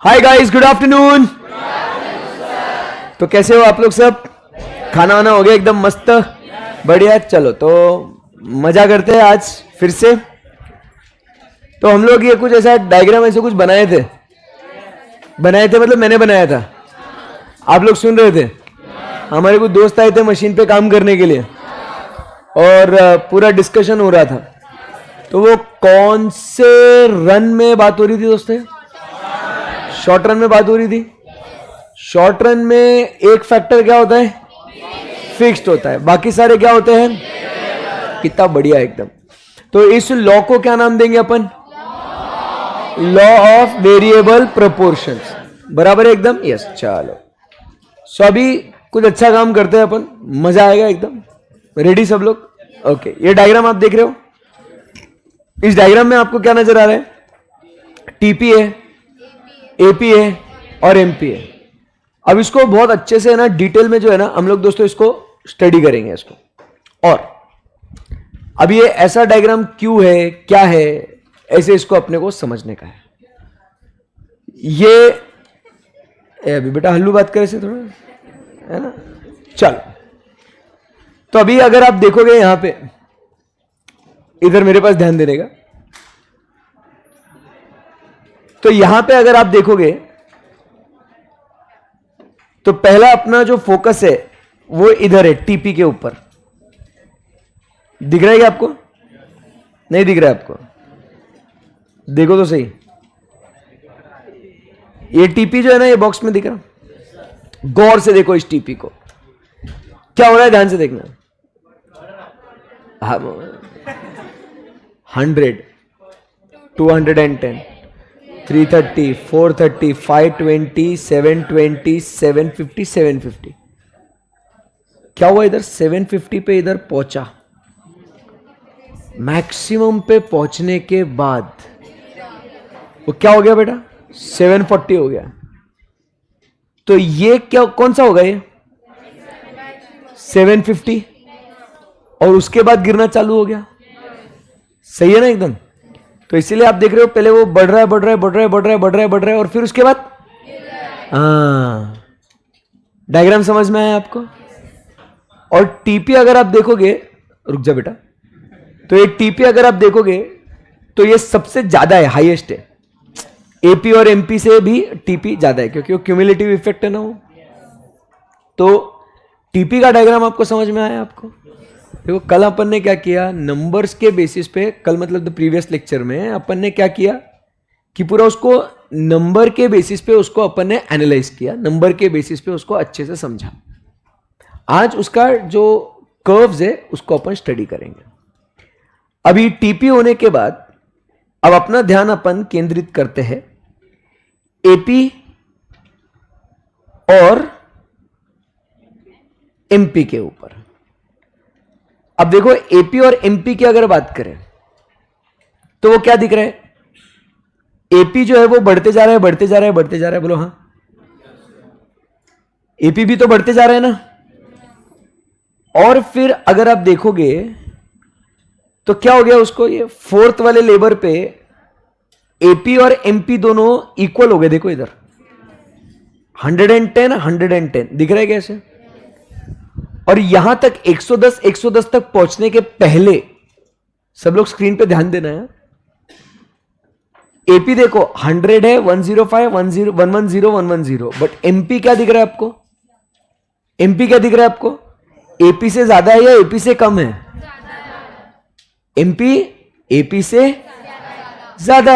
Hi guys, good afternoon. तो कैसे हो आप लोग सब? खाना वाना हो गया एकदम मस्त, बढ़िया। चलो तो मजा करते हैं आज फिर से। तो हम लोग ये कुछ ऐसा डायग्राम ऐसे कुछ बनाए थे मतलब मैंने बनाया था, आप लोग सुन रहे थे। हमारे कुछ दोस्त आए थे मशीन पे काम करने के लिए और पूरा डिस्कशन हो रहा था। तो वो कौन से रन में बात हो रही थी दोस्तों? शॉर्ट रन में बात हो रही थी। शॉर्ट रन में एक फैक्टर क्या होता है? फिक्स्ड होता है, बाकी सारे क्या होते हैं? कितना बढ़िया एकदम। तो इस लॉ को क्या नाम देंगे अपन? Law of variable proportions. बराबर है एकदम? यस। चलो सो अभी कुछ अच्छा काम करते हैं अपन, मजा आएगा एकदम। रेडी सब लोग? ओके। ये डायग्राम आप देख रहे हो, इस डायग्राम में आपको क्या नजर आ रहा है? टीपी है, एपी है और एमपी है। अब इसको बहुत अच्छे से ना डिटेल में जो है ना हम लोग दोस्तों इसको स्टडी करेंगे इसको। और अब ये ऐसा डायग्राम क्यों है, क्या है, ऐसे इसको अपने को समझने का है। ये अभी बेटा हल्लू बात करे से थोड़ा, है ना? चलो तो अभी अगर आप देखोगे यहां पे, इधर मेरे पास ध्यान देने का, तो यहां पे अगर आप देखोगे तो पहला अपना जो फोकस है वो इधर है, टीपी के ऊपर। दिख रहा है क्या आपको? नहीं दिख रहा है आपको? देखो तो सही, ये टीपी जो है ना, ये बॉक्स में दिख रहा। गौर से देखो इस टीपी को, क्या हो रहा है ध्यान से देखना। 100, 210, 330, 430, 520, 720, 750, 750। क्या हुआ इधर? 750 पे इधर पहुंचा। मैक्सिमम पे पहुंचने के बाद वो क्या हो गया बेटा? 740 हो गया। तो ये क्या, कौन सा होगा ये? 750। और उसके बाद गिरना चालू हो गया। सही है ना एकदम? तो इसीलिए आप देख रहे हो पहले वो बढ़ रहा है बढ़ रहा है बढ़ रहा है बढ़ रहा है बढ़ रहा है बढ़ रहा है और फिर उसके बाद डायग्राम समझ में आया आपको? और टीपी अगर आप देखोगे, रुक जा बेटा, तो एक टीपी अगर आप देखोगे तो ये सबसे ज्यादा है, हाईएस्ट है। एपी और एमपी से भी टीपी ज्यादा है क्योंकि वो क्यूमुलेटिव इफेक्ट है ना वो। तो टीपी का डायग्राम आपको समझ में आया आपको? देखो कल अपन ने क्या किया, नंबर्स के बेसिस पे, कल मतलब द प्रीवियस लेक्चर में अपन ने क्या किया कि पूरा उसको नंबर के बेसिस पे उसको अपन ने एनालाइज किया, नंबर के बेसिस पे उसको अच्छे से समझा। आज उसका जो कर्व्स है उसको अपन स्टडी करेंगे। अभी टीपी होने के बाद अब अपना ध्यान अपन केंद्रित करते हैं एपी और एमपी के ऊपर। अब देखो एपी और एमपी की अगर बात करें तो वो क्या दिख रहा है? एपी जो है वो बढ़ते जा रहा है बढ़ते जा रहा है बढ़ते जा रहा है। बोलो हाँ, एपी भी तो बढ़ते जा रहा है ना। और फिर अगर आप देखोगे तो क्या हो गया उसको, ये फोर्थ वाले लेबर पे एपी और एमपी दोनों इक्वल हो गए। देखो इधर 110 110 दिख रहा है कैसे? और यहां तक 110 तक पहुंचने के पहले सब लोग स्क्रीन पे ध्यान देना है। एपी देखो 100 है, 105, 110, 110, बट एमपी क्या दिख रहा है आपको? एमपी क्या दिख रहा है आपको? एपी से ज्यादा है या एपी से कम है? एमपी एपी से ज्यादा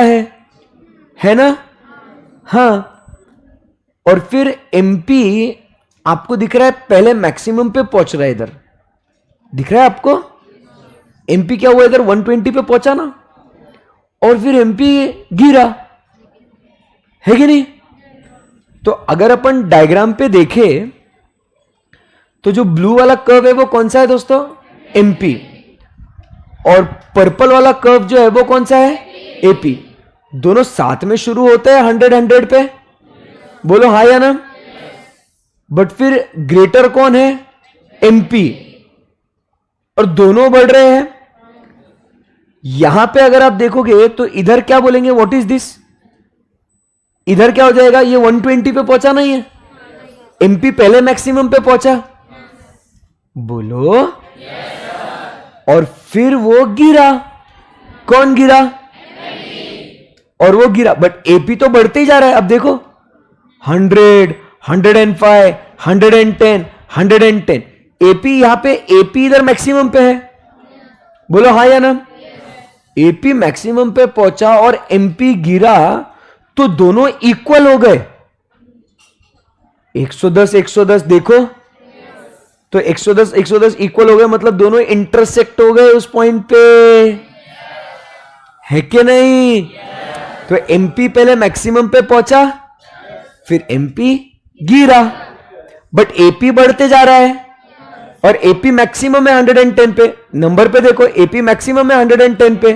है ना? हाँ। और फिर एमपी आपको दिख रहा है पहले मैक्सिमम पे पहुंच रहा है, इधर दिख रहा है आपको? एमपी क्या हुआ इधर? 120 पे पहुंचा ना, और फिर एमपी गिरा, है कि नहीं? तो अगर अपन डायग्राम पे देखें तो जो ब्लू वाला कर्व है वो कौन सा है दोस्तों? एमपी। और पर्पल वाला कर्व जो है वो कौन सा है? एपी। दोनों साथ में शुरू होते हैं 100 पे। बोलो हाँ या ना? बट फिर ग्रेटर कौन है? एमपी। और दोनों बढ़ रहे हैं। यहां पे अगर आप देखोगे तो इधर क्या बोलेंगे? What is this? इधर क्या हो जाएगा, ये 120 पे पहुंचा नहीं है, एमपी पहले मैक्सिमम पे पहुंचा, बोलो और फिर वो गिरा, कौन गिरा, और वो गिरा, बट एपी तो बढ़ते ही जा रहा है। अब देखो 100, 105, 110, 110, एपी यहां पे, एपी इधर मैक्सिमम पे है, बोलो हाँ या ना। एपी मैक्सिमम पे पहुंचा और एमपी गिरा, तो दोनों इक्वल हो गए, 110 110 देखो, तो 110 110 इक्वल हो गए, मतलब दोनों इंटरसेक्ट हो गए उस पॉइंट पे, है कि नहीं। तो एमपी पहले मैक्सिमम पे पहुंचा, फिर एमपी गिरा, बट एपी बढ़ते जा रहा है, और एपी मैक्सिमम है 110 पे, नंबर पे देखो एपी मैक्सिमम है 110 पे,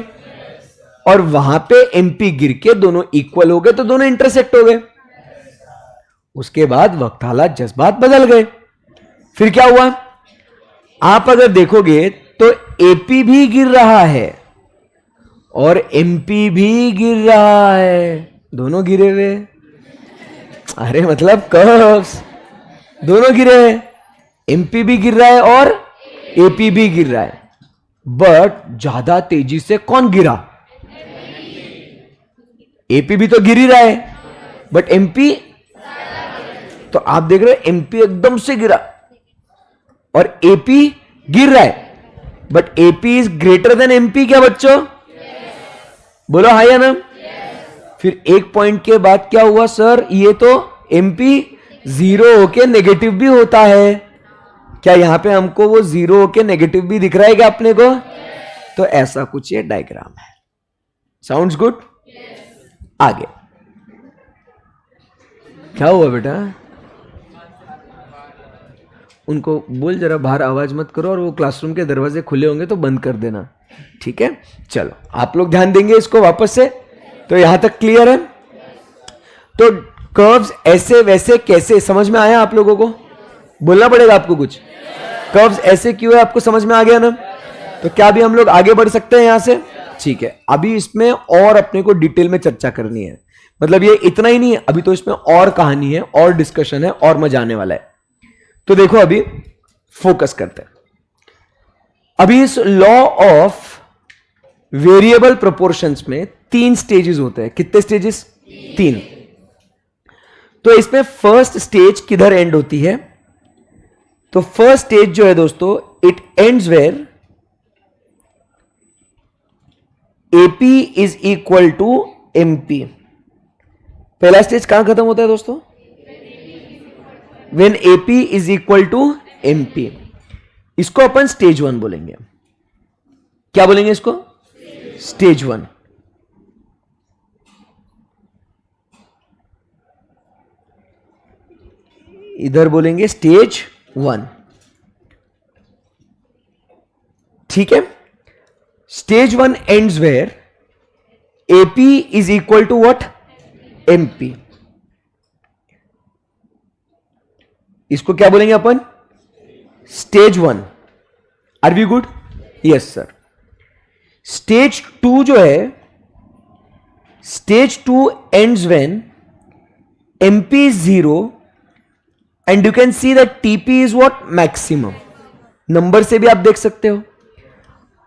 और वहां पे एमपी गिर के दोनों इक्वल हो गए, तो दोनों इंटरसेक्ट हो गए। उसके बाद वक्त, हालात, जज्बात बदल गए। फिर क्या हुआ, आप अगर देखोगे तो एपी भी गिर रहा है और एमपी भी गिर रहा है, दोनों गिरे हुए, अरे मतलब कर्व्स दोनों गिरे हैं, एमपी भी गिर रहा है और एपी भी गिर रहा है, बट ज्यादा तेजी से कौन गिरा, एपी भी तो गिर ही रहा है, बट एमपी, तो आप देख रहे हो एमपी एकदम से गिरा और एपी गिर रहा है, but AP is greater then MP, क्या बच्चों, बोलो हाँ या ना। फिर एक पॉइंट के बाद क्या हुआ, सर ये तो एमपी जीरो होके नेगेटिव भी होता है, क्या यहां पे हमको वो जीरो होके नेगेटिव भी दिख रहा है क्या अपने को, तो ऐसा कुछ ये डायग्राम है। Sounds good. आगे क्या हुआ बेटा, उनको बोल जरा बाहर आवाज मत करो, और वो क्लासरूम के दरवाजे खुले होंगे तो बंद कर देना, ठीक है। चलो आप लोग ध्यान देंगे इसको वापस से, तो यहां तक क्लियर है। तो कर्व्स ऐसे वैसे कैसे, समझ में आया आप लोगों को, बोलना पड़ेगा आपको कुछ, कर्व्स ऐसे क्यों है आपको समझ में आ गया ना। तो क्या अभी हम लोग आगे बढ़ सकते हैं यहां से, ठीक है। अभी इसमें और अपने को डिटेल में चर्चा करनी है, मतलब ये इतना ही नहीं है, अभी तो इसमें और कहानी है, और डिस्कशन है, और मजा आने वाला है। तो देखो अभी फोकस करते हैं। अभी इस लॉ ऑफ वेरिएबल प्रोपोर्शंस में 3 स्टेजेस होते हैं, कितने स्टेजेस, 3। तो इसमें फर्स्ट स्टेज किधर एंड होती है, तो फर्स्ट स्टेज जो है दोस्तों, it ends where AP is equal to MP. पहला स्टेज कहां खत्म होता है दोस्तों, when AP is equal to MP. इसको अपन स्टेज 1 बोलेंगे, क्या बोलेंगे इसको, स्टेज 1। इधर बोलेंगे स्टेज 1, ठीक है। Stage 1 ends where AP is equal to what, MP. इसको क्या बोलेंगे अपन, stage 1। Are we good, yes sir. Stage 2 जो है, stage 2 ends when MP is 0 and you can see that TP is what, maximum. Number से भी आप देख सकते हो,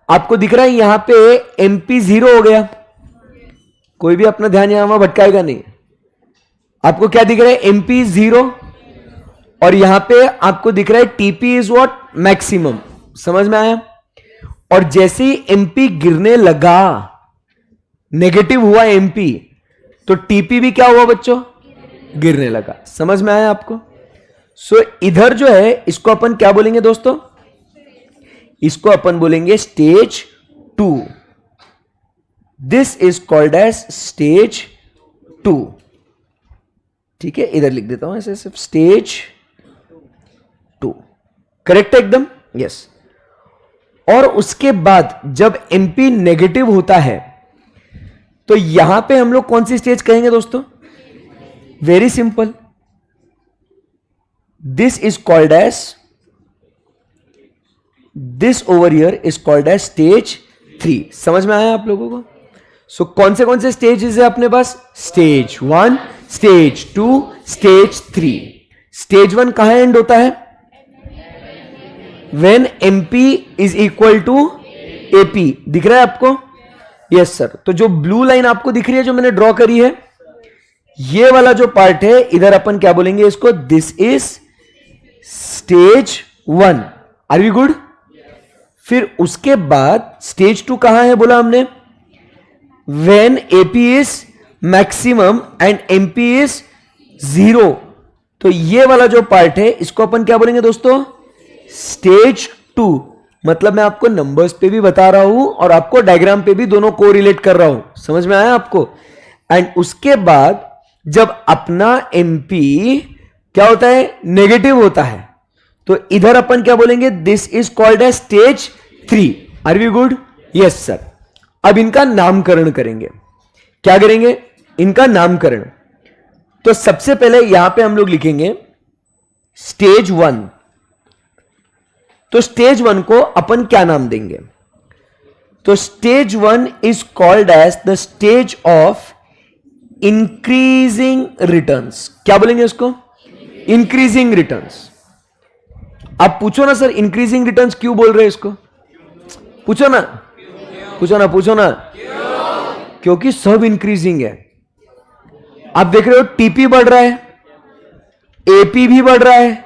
आपको दिख रहा है यहां पे एमपी 0 हो गया, कोई भी अपना ध्यान यहां वहां भटकाएगा नहीं। आपको क्या दिख रहा है, एमपी 0, और यहां पे आपको दिख रहा है टीपी इज व्हाट, मैक्सिमम। समझ में आया। और जैसे ही एमपी गिरने लगा, नेगेटिव हुआ एमपी, तो टीपी भी क्या हुआ बच्चों, गिरने लगा। समझ में आया आपको। सो इधर जो है इसको अपन क्या बोलेंगे दोस्तों, इसको अपन बोलेंगे stage 2। This is called as stage 2, ठीक है। इधर लिख देता हूं ऐसे सिर्फ, स्टेज 2, करेक्ट है एकदम, यस। और उसके बाद जब एमपी नेगेटिव होता है, तो यहां पे हम लोग कौन सी स्टेज कहेंगे दोस्तों, very simple, this is called as, this over here is called as stage 3। समझ में आया आप लोगों को। सो कौन से स्टेजेस है अपने पास, स्टेज 1, स्टेज 2, स्टेज 3। स्टेज 1 कहां एंड होता है? When MP is equal to AP। दिख रहा है आपको? Yes sir. तो जो ब्लू लाइन आपको दिख रही है, जो मैंने ड्रॉ करी है, ये वाला जो पार्ट है, इधर अपन क्या बोलेंगे इसको? This is stage 1। Are we good? फिर उसके बाद स्टेज 2 कहां है बोला हमने? When AP is maximum and MP is 0। तो ये वाला जो पार्ट है, इसको अपन क्या बोलेंगे दोस्तों? स्टेज 2। मतलब मैं आपको नंबर्स पे भी बता रहा हूं और आपको डायग्राम पे भी दोनों को रिलेट कर रहा हूं। समझ में आया आपको? एंड उसके बाद जब अपना MP क्या होता है? नेगेटिव होता है, तो इधर अपन क्या बोलेंगे? This is called as stage 3। Are we good? Yes sir. अब इनका नामकरण करेंगे। क्या करेंगे? इनका नामकरण। तो सबसे पहले यहां पे हम लोग लिखेंगे स्टेज 1। तो स्टेज 1 को अपन क्या नाम देंगे? तो stage 1 is called as the stage of increasing returns. क्या बोलेंगे उसको? Increasing returns. आप पूछो ना सर, इंक्रीजिंग रिटर्न्स क्यों बोल रहे हैं इसको? पूछो ना, पूछो ना, पूछो ना। क्योंकि सब इंक्रीजिंग है। आप देख रहे हो टीपी बढ़ रहा है, एपी भी बढ़ रहा है,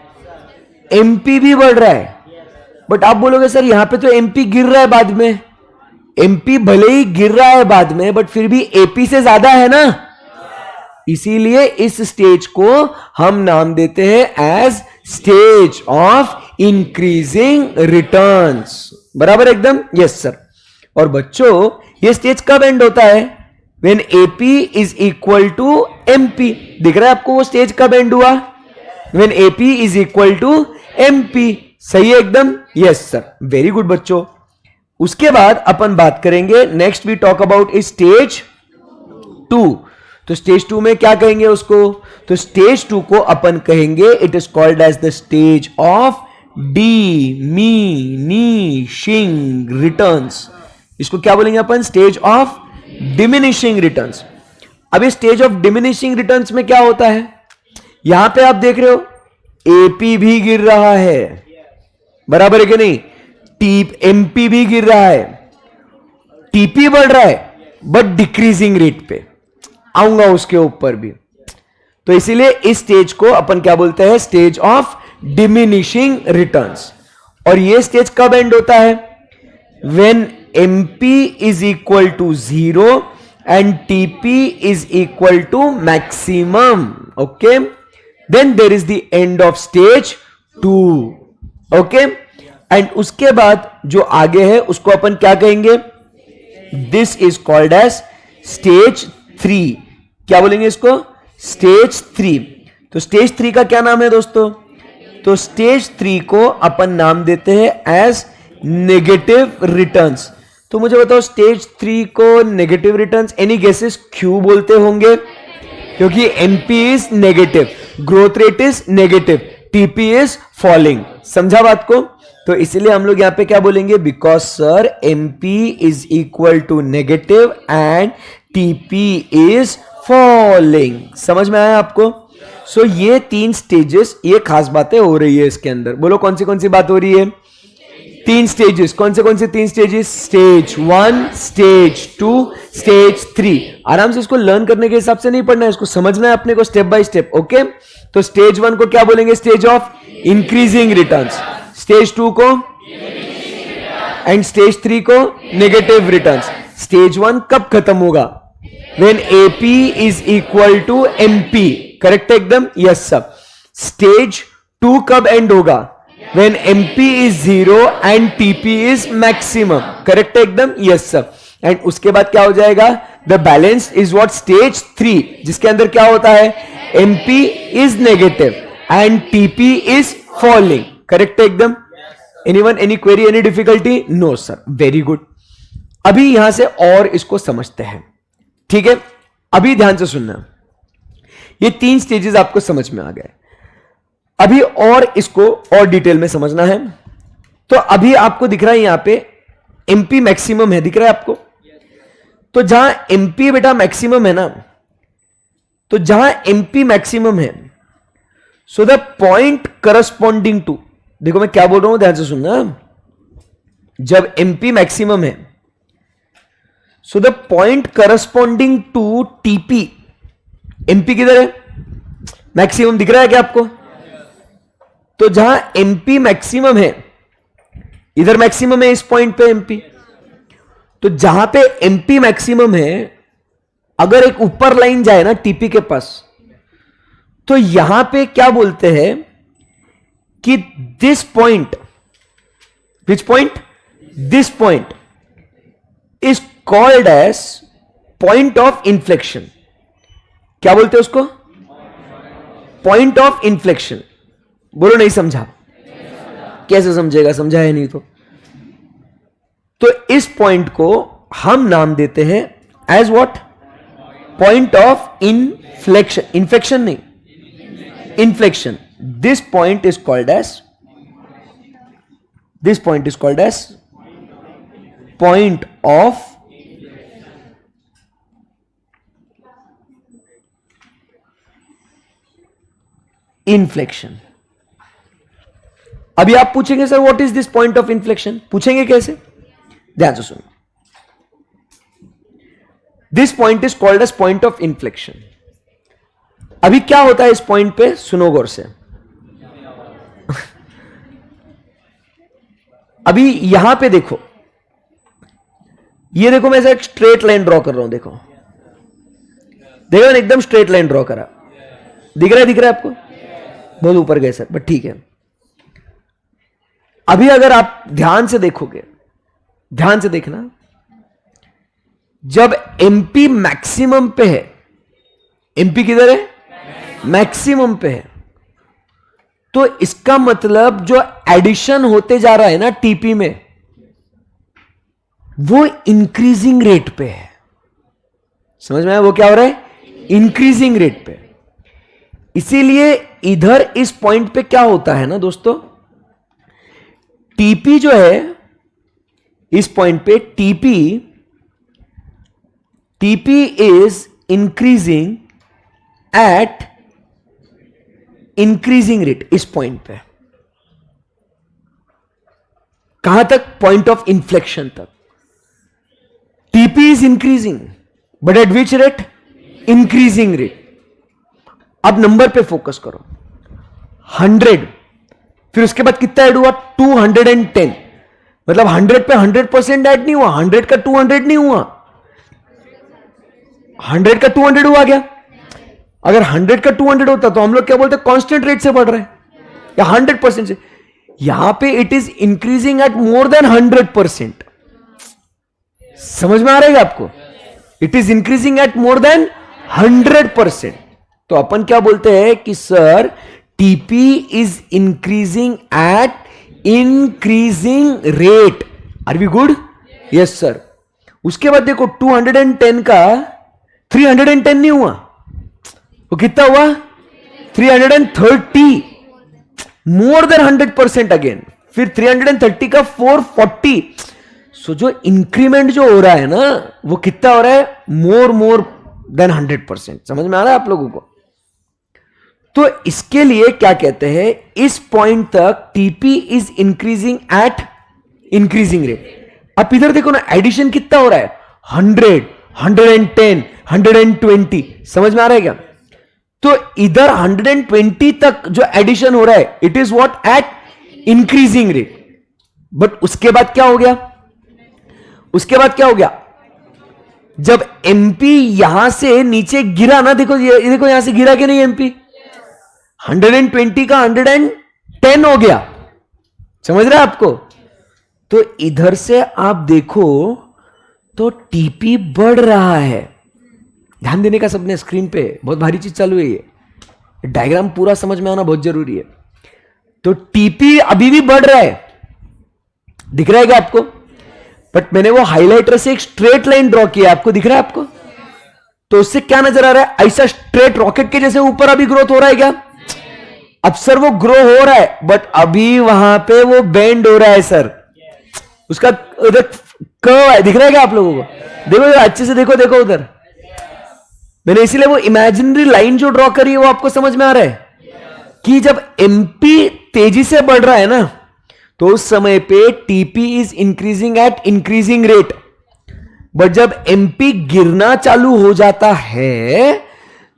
एमपी भी बढ़ रहा है। बट आप बोलोगे सर यहां पे तो एमपी गिर रहा है बाद में। एमपी भले ही गिर रहा है बाद में, बट फिर भी एपी से ज्यादा है ना। इसीलिए इस स्टेज को हम नाम देते हैं as stage of increasing returns. बराबर एकदम? Yes sir. और बच्चों ये स्टेज कब एंड होता है? When AP is equal to MP. दिख रहा है आपको वो स्टेज कब एंड हुआ? When AP is equal to MP. सही है एकदम? Yes sir. वेरी गुड बच्चों। उसके बाद अपन बात करेंगे, next we talk about stage 2। तो स्टेज 2 में क्या कहेंगे उसको? तो स्टेज 2 को अपन कहेंगे it is called as the stage of diminishing returns. इसको क्या बोलेंगे अपन? Stage of diminishing returns. अब इस स्टेज ऑफ डिमिनिशिंग रिटर्न्स में क्या होता है? यहां पे आप देख रहे हो एपी भी गिर रहा है, बराबर है कि नहीं? एमपी भी गिर रहा है, टीपी बढ़ रहा है, बट डिक्रीजिंग रेट पे। आऊंगा उसके ऊपर भी। तो इसीलिए इस स्टेज को अपन क्या बोलते हैं? Stage of diminishing returns. और ये स्टेज कब एंड होता है? When MP is equal to 0 and TP is equal to maximum. Okay, then there is the end of stage 2। Okay, and उसके बाद जो आगे है उसको अपन क्या कहेंगे? This is called as stage 3। क्या बोलेंगे इसको? स्टेज 3। तो स्टेज 3 का क्या नाम है दोस्तों? तो स्टेज 3 को अपन नाम देते हैं एज नेगेटिव रिटर्न्स। तो मुझे बताओ स्टेज 3 को नेगेटिव रिटर्न्स, एनी गेसेस क्यों बोलते होंगे? क्योंकि MP is negative, growth rate is negative, TP is falling. समझा बात को? तो इसलिए हम लोग यहां पे क्या बोलेंगे? Because sir MP is equal to negative and TP is falling. समझ में आया आपको? सो ये 3 स्टेजेस, ये खास बातें हो रही है इसके अंदर। बोलो कौन सी बात हो रही है? 3 स्टेजेस। कौन से 3 स्टेजेस? Stage 1, stage 2, stage 3। आराम से इसको लर्न करने के हिसाब से नहीं पढ़ना है, इसको समझना है अपने को स्टेप बाय स्टेप। ओके, तो स्टेज 1 को क्या बोलेंगे? Stage of increasing returns. Stage 2 को एंड स्टेज 3 को नेगेटिव रिटर्न्स। स्टेज 1 कब खत्म होगा? When AP is equal to MP. Correct है एकदम? Yes sir. स्टेज 2 कब एंड होगा? When MP is 0 and TP is maximum. Correct है एकदम? Yes sir. एंड उसके बाद क्या हो जाएगा? The balance is what? Stage 3, जिसके अंदर क्या होता है? MP is negative and TP is falling. Correct है एकदम? Anyone, any query, any difficulty? No sir. Very good. अभी यहां से और इसको समझते हैं, ठीक है? अभी ध्यान से सुनना, ये 3 स्टेजेस आपको समझ में आ गए। अभी और इसको और डिटेल में समझना है। तो अभी आपको दिख रहा है यहां पे एमपी मैक्सिमम है, दिख रहा है आपको? तो जहां एमपी बेटा मैक्सिमम है ना, तो जहां एमपी मैक्सिमम है, so the point corresponding to, देखो मैं क्या बोल रहा हूं, ध्यान से सुनना, जब एमपी मैक्सिमम है, so the point corresponding to TP, MP किधर है, मैक्सिमम दिख रहा है क्या आपको? तो जहां एमपी मैक्सिमम है, इधर मैक्सिमम है, इस पॉइंट पे एमपी, तो जहां पे एमपी मैक्सिमम है, अगर एक ऊपर लाइन जाए ना टीपी के पास, तो यहां पे क्या बोलते हैं कि this point, which point, this point is called as point of inflection. क्या बोलते हैं उसको? Point of inflection. बोलो नहीं समझा? कैसे समझेगा, समझा है नहीं तो इस पॉइंट को हम नाम देते हैं as what? Point of inflection. Infection नहीं, inflection. This point is called as, this point is called as point of inflection. अभी आप पूछेंगे sir what is this point of inflection, पूछेंगे कैसे? ध्यान से सुनो, this point is called as point of inflection. अभी क्या होता है इस पॉइंट पे, सुनो गौर से। अभी यहां पे देखो, ये देखो मैं ऐसा एक स्ट्रेट लाइन ड्रॉ कर रहा हूं, देखो देखो मैंने एकदम स्ट्रेट लाइन ड्रॉ करा, दिख रहा है, दिख रहा है आपको? बहुत ऊपर गए सर, बट ठीक है। अभी अगर आप ध्यान से देखोगे, ध्यान से देखना, जब एमपी मैक्सिमम पे है, एमपी किधर है? मैक्सिमम पे है, तो इसका मतलब जो एडिशन होते जा रहा है ना टीपी में, वो इंक्रीजिंग रेट पे है। समझ में आया? वो क्या हो रहा है? इंक्रीजिंग रेट पे। इसीलिए इधर इस पॉइंट पे क्या होता है ना दोस्तों, टीपी जो है इस पॉइंट पे, TP is increasing at increasing rate. इस पॉइंट पे कहां तक? पॉइंट ऑफ इन्फ्लेक्शन तक। TP is increasing but at which rate? Increasing rate. अब नंबर पे फोकस करो, 100, फिर उसके बाद कितना ऐड हुआ? 210। मतलब 100 पे 100% ऐड नहीं हुआ, 100 का 200 नहीं हुआ, 100 का 200 हुआ क्या? अगर 100 का 200 होता तो हम लोग क्या बोलते? कांस्टेंट रेट से बढ़ रहा है या 100% से। यहां पे it is increasing at more than 100%। समझ में आ रहा है आपको? It is increasing at more than 100%। तो अपन क्या बोलते हैं कि sir TP is increasing at increasing rate. Are we good? Yes sir. उसके बाद देखो 210 का 310 नहीं हुआ, वो कितना हुआ? 330, मोर देन 100% अगेन। फिर 330 का 440। सो जो इंक्रीमेंट जो हो रहा है ना, वो कितना हो रहा है? मोर देन 100%। समझ में आ रहा है आप लोगों को? तो इसके लिए क्या कहते हैं, इस पॉइंट तक TP is increasing at increasing rate. अब इधर देखो ना, एडिशन कितना हो रहा है? 100, 110, 120। समझ में आ रहा है क्या? तो इधर 120 तक जो एडिशन हो रहा है, it is what? At increasing rate. But उसके बाद क्या हो गया? उसके बाद क्या हो गया? जब एमपी यहां से नीचे गिरा ना, देखो ये देखो यहां से गिरा कि नहीं एमपी? 120 का 110 हो गया। समझ रहे हैं आपको? तो इधर से आप देखो तो टीपी बढ़ रहा है। ध्यान देने का सबने, स्क्रीन पे बहुत भारी चीज चालू है, ये डायग्राम पूरा समझ में आना बहुत जरूरी है। तो टीपी अभी भी बढ़ रहा है, दिख रहा है क्या आपको? बट मैंने वो हाइलाइटर से एक स्ट्रेट लाइन ड्रॉ किया, आपको दिख रहा है आपको? तो उससे क्या नजर आ रहा है? ऐसा स्ट्रेट रॉकेट के जैसे ऊपर अभी ग्रोथ हो रहा है क्या? अब सर वो ग्रो हो रहा है, बट अभी वहां पे वो बेंड हो रहा है सर। उसका उधर कर्व है, दिख रहा है क्या आप लोगों को? देखो अच्छे से देखो, देखो उधर मैंने इसीलिए वो इमेजिनरी लाइन जो ड्रॉ करी है वो आपको समझ में आ रहा है कि जब एमपी तेजी से बढ़ रहा है ना तो उस समय पे TP is increasing at increasing rate, but जब एमपी गिरना चालू हो जाता है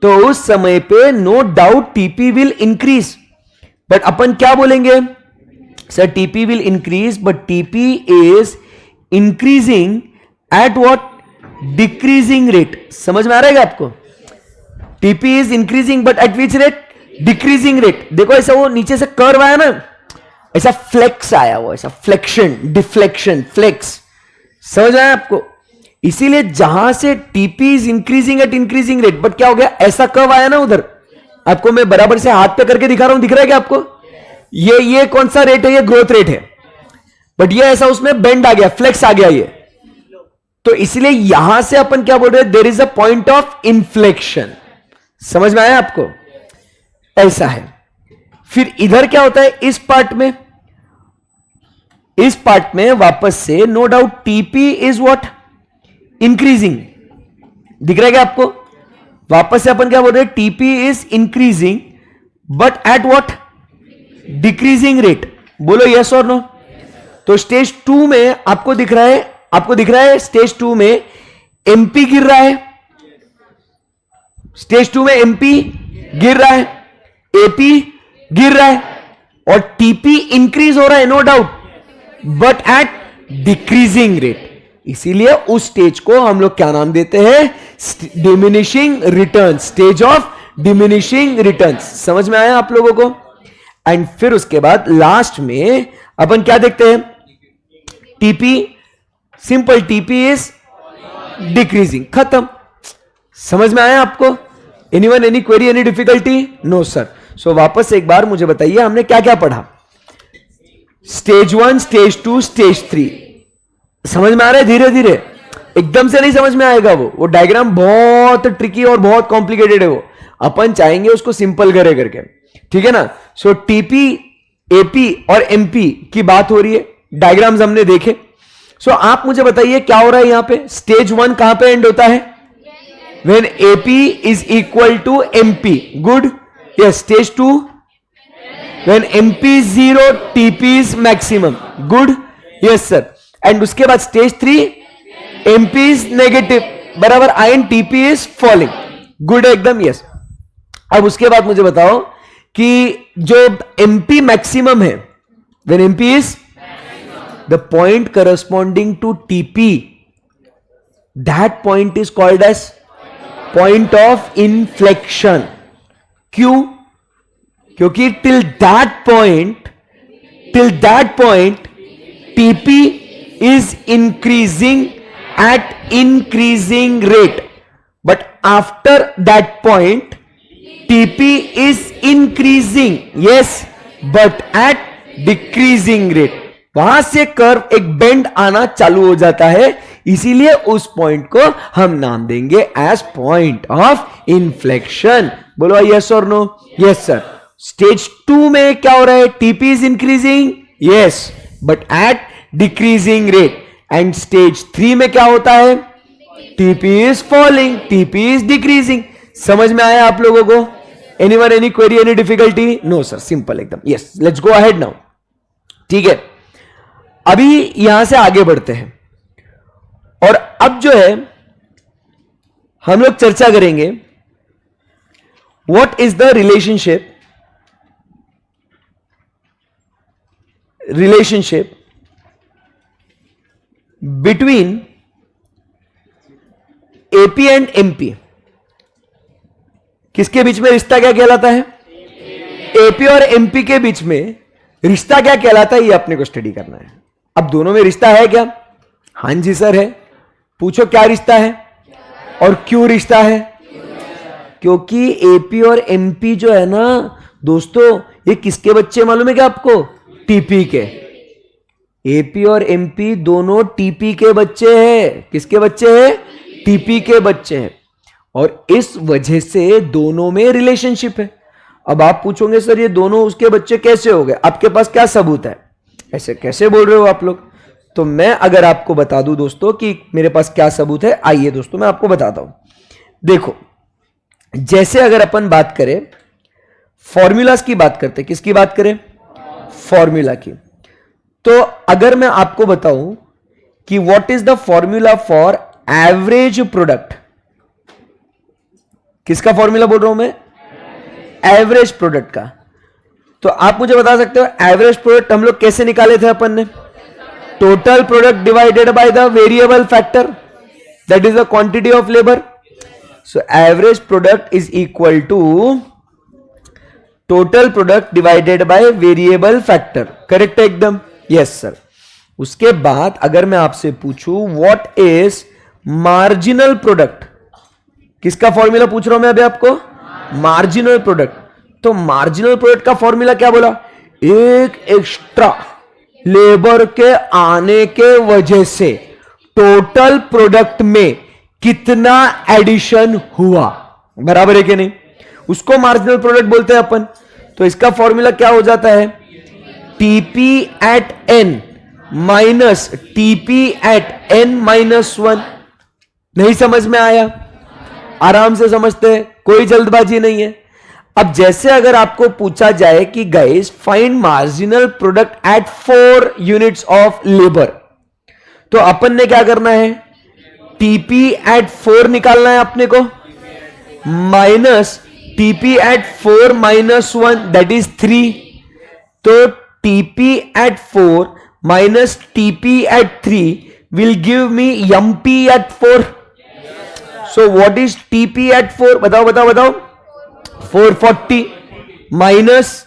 तो उस समय पे no doubt TP will increase. But अपन क्या बोलेंगे sir, TP will increase but TP is increasing at what, decreasing rate. समझ में आ रहा है आपको? TP is increasing but at which rate, decreasing rate. देखो ऐसा वो नीचे से कर्व आया ना, ऐसा फ्लेक्स आया, वो ऐसा फ्लेक्शन, डिफ्लेक्शन, फ्लेक्स। समझ आया आपको? इसीलिए जहां से TP is increasing at increasing rate, but क्या हो गया, ऐसा कर्व आया ना उधर। आपको मैं बराबर से हाथ पे करके दिखा रहा हूं, दिख रहा है क्या आपको? ये कौन सा रेट है? ये ग्रोथ रेट है, बट ये ऐसा उसमें बेंड आ गया, फ्लेक्स आ गया ये। तो इसलिए यहां से अपन क्या बोल रहे हैं, there is a point of inflection. समझ में आया आपको? ऐसा है। फिर इधर क्या होता है इस पार्ट में वापस से no doubt TP is what, increasing. दिख रहा है क्या आपको? वापस से अपन क्या बोल रहे हैं, TP is increasing but eight what, decreasing rate. बोलो यस और नो। तो स्टेज 2 में आपको दिख रहा है स्टेज 2 में एमपी गिर रहा है, स्टेज 2 में एमपी गिर रहा है, एपी गिर रहा है और टीपी इंक्रीज हो रहा है, no doubt, but at decreasing rate. इसीलिए उस स्टेज को हम लोग क्या नाम देते हैं, diminishing return, stage of diminishing returns. समझ में आया आप लोगों को? एंड फिर उसके बाद लास्ट में अपन क्या देखते हैं, TP, simple TP is decreasing, खत्म। समझ में आया आपको? Anyone, any query, any difficulty? No sir. So वापस एक बार मुझे बताइए हमने क्या क्या पढ़ा। Stage 1, stage 2, stage 3। समझ में आ रहा है? धीरे धीरे, एकदम से नहीं समझ में आएगा। वो डायग्राम बहुत ट्रिकी और बहुत कॉम्प्लिकेटेड है। वो अपन चाहेंगे उसको सिंपल करे करके, ठीक है ना। सो टीपी, एपी और एमपी की बात हो रही है, डायग्राम्स हमने देखे। सो आप मुझे बताइए क्या हो रहा है यहां पे। स्टेज 1 कहां पे एंड होता है, when AP is equal to MP, good, yes. Stage 2, when MP is 0, TP is maximum, good, yes sir. And उसके बाद stage 3, MP is negative, बराबर, and TP is falling, good एकदम, yes. अब उसके बाद मुझे बताओ कि जो MP maximum है, when MP is the point corresponding to TP, that point is called as point of inflection. क्यों? क्योंकि till that point TP is increasing at increasing rate, but after that point TP is increasing, yes, but at decreasing rate. वहां से curve एक bend आना चालू हो जाता है, इसीलिए उस पॉइंट को हम नाम देंगे एज पॉइंट ऑफ इन्फ्लेक्शन। बोलो यस और नो? Yes sir. स्टेज 2 में क्या हो रहा है, TP is increasing, yes, but at decreasing rate. And stage 3 में क्या होता है, TP is falling, TP is decreasing. समझ में आया आप लोगों को? Anyone, any query, any difficulty? No sir, simple एकदम, yes. Let's go ahead now, ठीक है। अभी यहां से आगे बढ़ते हैं और अब जो है हम लोग चर्चा करेंगे what is the relationship between AP and MP. किसके बीच में रिश्ता क्या कहलाता है? एपी और एमपी के बीच में रिश्ता क्या कहलाता है, ये अपने को स्टडी करना है। अब दोनों में रिश्ता है क्या? हां जी सर है। पूछो क्या रिश्ता है और क्यों रिश्ता है? क्योंकि एपी और एमपी जो है ना दोस्तों, ये किसके बच्चे मालूम है क्या आपको? टीपी के। एपी और एमपी दोनों टीपी के बच्चे हैं। किसके बच्चे हैं? टीपी के बच्चे हैं। और इस वजह से दोनों में रिलेशनशिप है। अब आप पूछोगे सर ये दोनों उसके बच्चे कैसे हो गए, आपके पास क्या सबूत है? ऐसे कैसे बोल रहे हो आप लोग? तो मैं अगर आपको बता दूं दोस्तों कि मेरे पास क्या सबूत है, आइए दोस्तों मैं आपको बताता हूं। देखो जैसे अगर अपन बात करें फॉर्मूलाज की बात करते, किसकी बात करें? फॉर्मूला की। तो अगर मैं आपको बताऊं कि what is the formula for average product, किसका फॉर्मूला बोल रहा हूं मैं? एवरेज प्रोडक्ट का। तो आप मुझे बता सकते हो एवरेज प्रोडक्ट हम लोग कैसे निकाले थे अपन ने? Total product divided by the variable factor, that is the quantity of labour. So average product is equal to total product divided by variable factor. Correct है एकदम? Yes sir. उसके बाद अगर मैं आपसे पूछूं व्हाट इज मार्जिनल प्रोडक्ट, किसका formula पूछ रहा हूं मैं अभी आपको? Marginal product. तो मार्जिनल प्रोडक्ट का फॉर्मूला क्या बोला? एक एक्स्ट्रा लेबर के आने के वजह से टोटल प्रोडक्ट में कितना एडिशन हुआ, बराबर है कि नहीं? उसको मार्जिनल प्रोडक्ट बोलते हैं अपन। तो इसका फॉर्मूला क्या हो जाता है? TP at N minus TP at N minus 1। नहीं समझ में आया? आराम से समझते हैं, कोई जल्दबाजी नहीं है। अब जैसे अगर आपको पूछा जाए कि guys find marginal product at 4 units of labour, तो अपन ने क्या करना है? टीपी एट 4 निकालना है अपने को, minus TP at 4 minus 1 that is 3। तो TP at 4 minus TP at 3 will give me MP at 4। So what is TP at 4? बताओ बताओ बताओ। 440 minus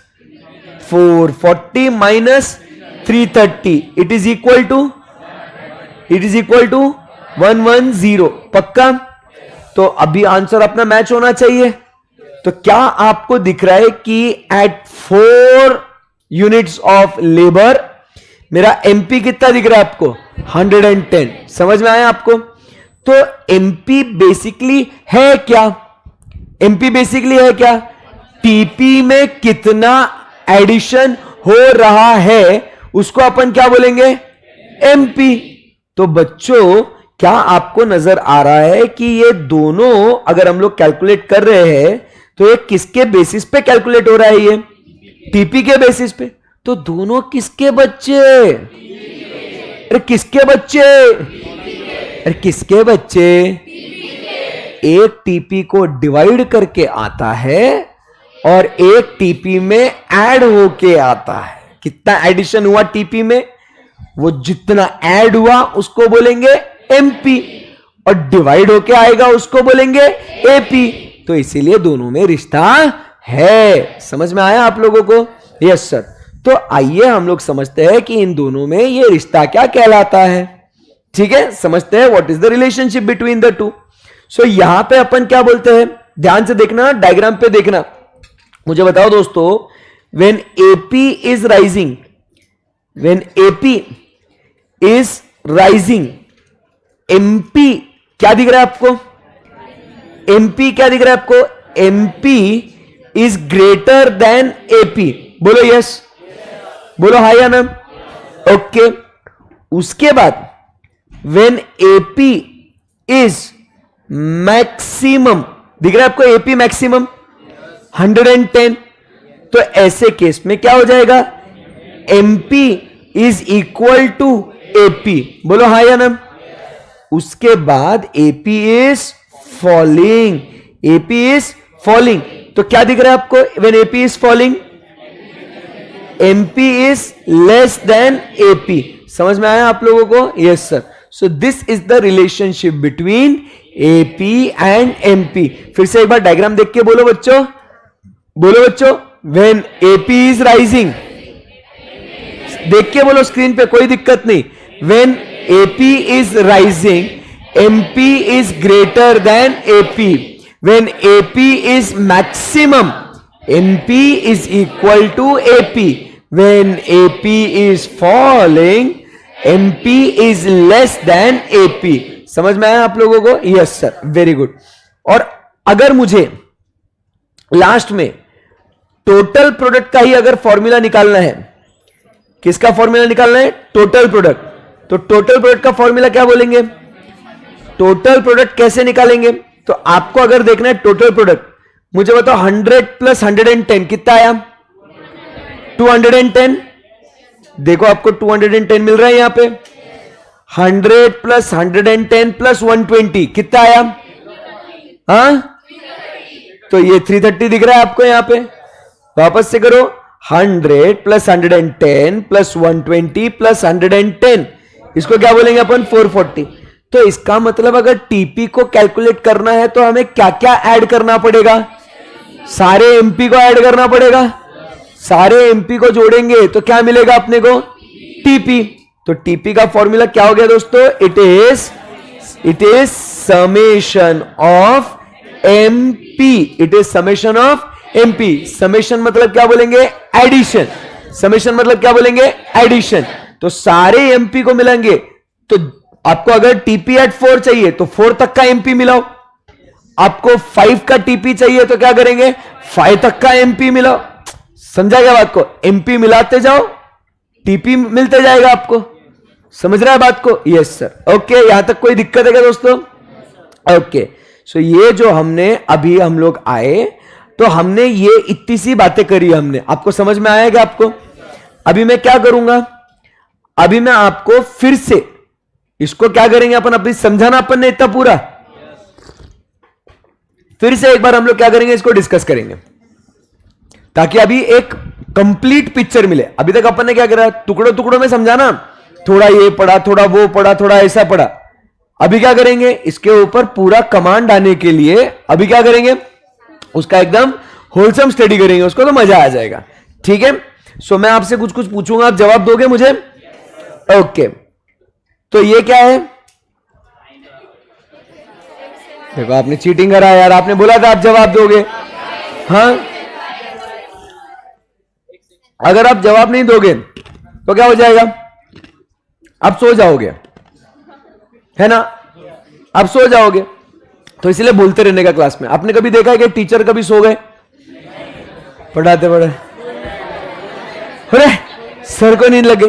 440 minus 330 it is equal to 110। पक्का? तो अभी आंसर अपना मैच होना चाहिए। तो क्या आपको दिख रहा है कि एट 4 यूनिट्स ऑफ लेबर मेरा एमपी कितना दिख रहा है आपको? 110। समझ में आया आपको? तो एमपी बेसिकली है क्या? एमपी बेसिकली है क्या? टीपी में कितना एडिशन हो रहा है उसको अपन क्या बोलेंगे? एमपी। तो बच्चों क्या आपको नजर आ रहा है कि ये दोनों अगर हम लोग कैलकुलेट कर रहे हैं तो ये किसके बेसिस पे कैलकुलेट हो रहा है? ये टीपी के बेसिस पे। तो दोनों किसके बच्चे? अरे किसके बच्चे? अरे किसके बच्चे? एक टीपी को डिवाइड करके आता है और एक टीपी में ऐड होके आता है। कितना एडिशन हुआ टीपी में? वो जितना ऐड हुआ उसको बोलेंगे एमपी, और डिवाइड होके आएगा उसको बोलेंगे एपी। तो इसीलिए दोनों में रिश्ता है। समझ में आया आप लोगों को? Yes sir. तो आइए हम लोग समझते हैं कि इन दोनों में ये रिश्ता क्या कहलाता है। ठीक है, समझते हैं what is the relationship between the two. So यहां पे अपन क्या बोलते हैं? ध्यान से देखना, डायग्राम पे देखना। मुझे बताओ दोस्तों, when AP is rising, when AP is rising, MP क्या दिख रहा है आपको? एमपी क्या दिख रहा है आपको? MP is greater than AP. बोलो यस, बोलो हाय या ना? ओके। उसके बाद व्हेन एपी इज मैक्सिमम, दिख रहा है आपको? AP maximum 110। तो ऐसे केस में क्या हो जाएगा? MP is equal to AP. बोलो हाय या ना? उसके बाद AP is falling, AP is falling. तो क्या दिख रहा है आपको? When AP is falling, MP is less than AP. समझ में आया आप लोगों को? Yes sir. So this is the relationship between AP and MP. फिर से एक बार डायग्राम देख के बोलो बच्चों, बोलो बच्चों। व्हेन एपी इज राइजिंग, देख के बोलो स्क्रीन पे, कोई दिक्कत नहीं। When AP is rising, MP is greater than AP. When AP is maximum, MP is equal to AP. When AP is falling, MP is less than AP. समझ में आया आप लोगों को? Yes sir, very good. और अगर मुझे last में टोटल प्रोडक्ट का ही अगर फॉर्मूला निकालना है, किसका फॉर्मूला निकालना है? Total product. तो टोटल प्रोडक्ट का फॉर्मूला क्या बोलेंगे? टोटल प्रोडक्ट कैसे निकालेंगे? तो आपको अगर देखना है टोटल प्रोडक्ट, मुझे बताओ 100 प्लस 110 कितना आया? 210। देखो आपको 210 मिल रहा है यहां पे। 100 प्लस 110 प्लस 120 कितना आया? हाँ, तो ये 330 दिख रहा है आपको यहां पे। वापस से करो, 100 प्लस 110 प्लस 120 प्लस 110, इसको क्या बोलेंगे अपन? 440। तो इसका मतलब अगर टीपी को कैलकुलेट करना है तो हमें क्या क्या ऐड करना पड़ेगा? सारे एमपी को ऐड करना पड़ेगा। सारे एमपी को जोड़ेंगे तो क्या मिलेगा अपने को? टीपी। तो टीपी का फॉर्मूला क्या हो गया दोस्तों? It is summation of MP. It is summation of MP. Summation मतलब क्या बोलेंगे? एडिशन। समेशन मतलब क्या बोलेंगे? एडिशन। तो सारे एमपी को मिलेंगे। तो आपको अगर टीपी एट 4 चाहिए तो 4 तक का एमपी मिलाओ। आपको 5 का टीपी चाहिए तो क्या करेंगे? 5 तक का एमपी मिलाओ। समझा क्या बात को? एमपी मिलाते जाओ, टीपी मिलते जाएगा आपको। समझ रहा है बात को? Yes sir. ओके, यहां तक कोई दिक्कत है क्या दोस्तों? ओके, सो ये जो हमने अभी हम लोग आए तो हमने ये इतनी सी बातें करी हमने। आपको समझ में आएगा आपको? अभी मैं क्या करूंगा? अभी मैं आपको फिर से इसको क्या करेंगे अपन? अभी समझाना अपन ने इतना पूरा, फिर से एक बार हम लोग क्या करेंगे? इसको डिस्कस करेंगे ताकि अभी एक कंप्लीट पिक्चर मिले। अभी तक अपन ने क्या करा? टुकड़ों टुकड़ों में समझाना, थोड़ा ये पढ़ा, थोड़ा वो पढ़ा, थोड़ा ऐसा पढ़ा। अभी क्या करेंगे? इसके ऊपर पूरा कमांड आने के लिए अभी क्या करेंगे? उसका एकदम होलसम स्टडी करेंगे, उसको तो मजा आ जाएगा। ठीक है, सो मैं आपसे कुछ कुछ पूछूंगा, आप जवाब दोगे मुझे? ओके, तो ये क्या है? देखो आपने चीटिंग करा यार, आपने बोला था आप जवाब दोगे। हाँ, अगर आप जवाब नहीं दोगे तो क्या हो जाएगा? आप सो जाओगे, है ना? आप सो जाओगे, तो इसलिए बोलते रहने का क्लास में। आपने कभी देखा है कि टीचर कभी सो गए पढ़ाते पढ़े? अरे सर को नींद लगे।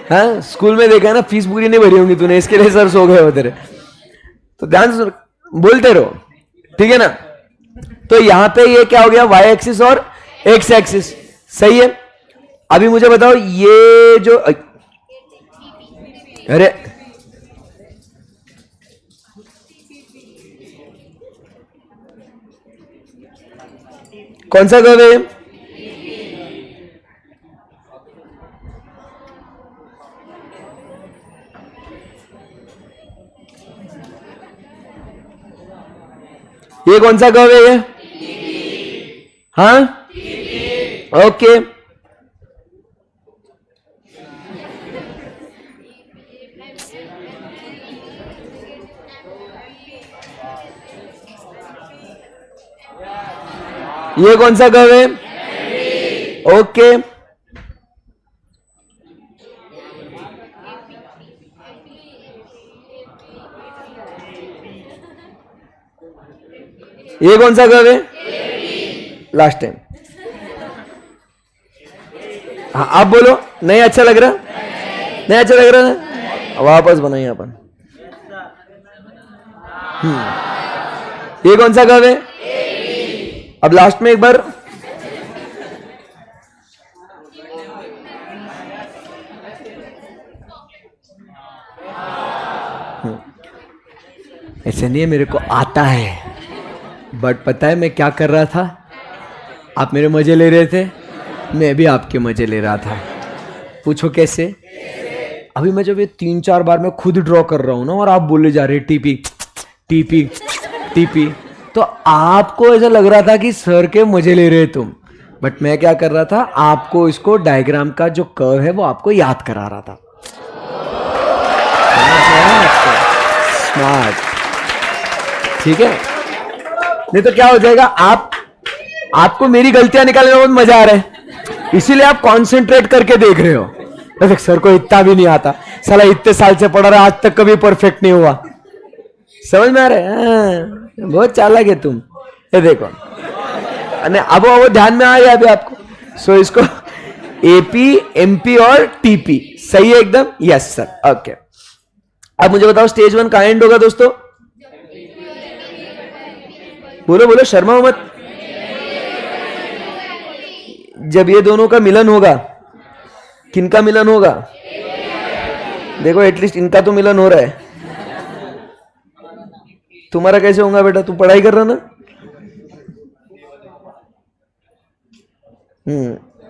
हाँ, स्कूल में देखा है ना, फीस पूरी नहीं भरी होंगी तूने, इसके लिए सर सो गए हो तेरे। तो ध्यान से बोलते रहो, ठीक है ना? तो यहां पे ये क्या हो गया? वाई एक्सिस और एक्स एक्सिस। सही है। अभी मुझे बताओ, ये जो अरे कौन सा कर्व है? ये कौन सा कर्व है ये? हाँ, ओके। ये कौन सा कर्व है? ओके, ये कौन सा कर्व है? Last time. हाँ, आप बोलो। नहीं अच्छा लग रहा? नहीं अच्छा लग रहा ना? वापस बनाइए अपन। ये कौन सा कर्व है? अब लास्ट में एक बार ऐसे नहीं है, मेरे को आता है, बट पता है मैं क्या कर रहा था? आप मेरे मजे ले रहे थे, मैं भी आपके मजे ले रहा था। पूछो कैसे? अभी मैं जब ये 3-4 बार मैं खुद ड्रॉ कर रहा हूं ना, और आप बोले जा रहे टीपी टीपी टीपी, तो आपको ऐसा लग रहा था कि सर के मजे ले रहे तुम, बट मैं क्या कर रहा था? आपको इसको डायग्राम का जो कर्व है वो आपको याद करा रहा था। स्मार्ट, ठीक है? नहीं तो क्या हो जाएगा? आपको मेरी गलतियां निकालने में बहुत मजा आ रहा है, इसीलिए आप कंसंट्रेट करके देख रहे हो। सर को इतना भी नहीं आता, साला इतने साल से पढ़ा रहा, आज तक कभी परफेक्ट नहीं हुआ। समझ में आ रहा है? हाँ, बहुत चालाक है तुम। ये देखो, अब वो ध्यान में आ गया अभी आपको। सो इसको एपी, एमपी और टीपी। सही है एकदम? Yes sir. ओके, अब मुझे बताओ स्टेज 1 का एंड होगा दोस्तों? बोलो बोलो, शर्मा मत। जब ये दोनों का मिलन होगा, किनका मिलन होगा? देखो एटलीस्ट इनका तो मिलन हो रहा है, तुम्हारा कैसे होगा बेटा? तू पढ़ाई कर रहा ना?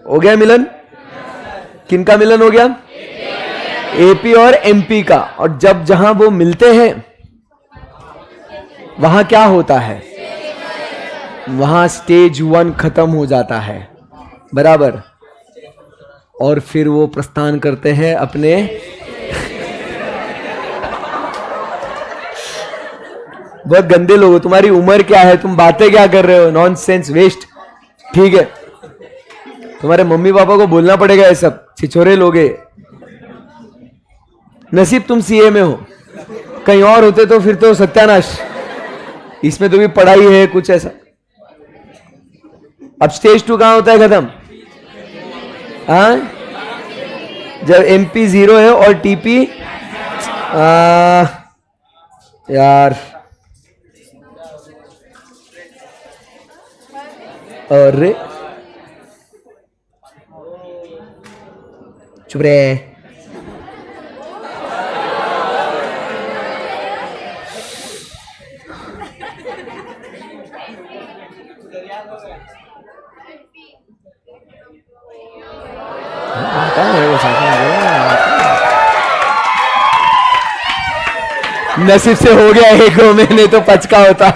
हो गया मिलन? किनका मिलन हो गया? एपी और एमपी का। और जब जहां वो मिलते हैं वहां क्या होता है? वहां स्टेज 1 खत्म हो जाता है, बराबर। और फिर वो प्रस्थान करते हैं अपने बहुत गंदे लोग हो, तुम्हारी उम्र क्या है, तुम बातें क्या कर रहे हो, नॉनसेंस, वेस्ट। ठीक है, तुम्हारे मम्मी पापा को बोलना पड़ेगा ये सब, छिछोरे लोग हैं। नसीब तुम सीए में हो, कहीं और होते तो फिर तो सत्यानाश। इसमें तो भी पढ़ाई है कुछ ऐसा। अब स्टेज 2 कहां होता है खत्म? हाँ, जब एमपी 0 है और टीपी यार, अरे चुप रे। नसीब से हो गया एक में, नहीं तो पचका होता।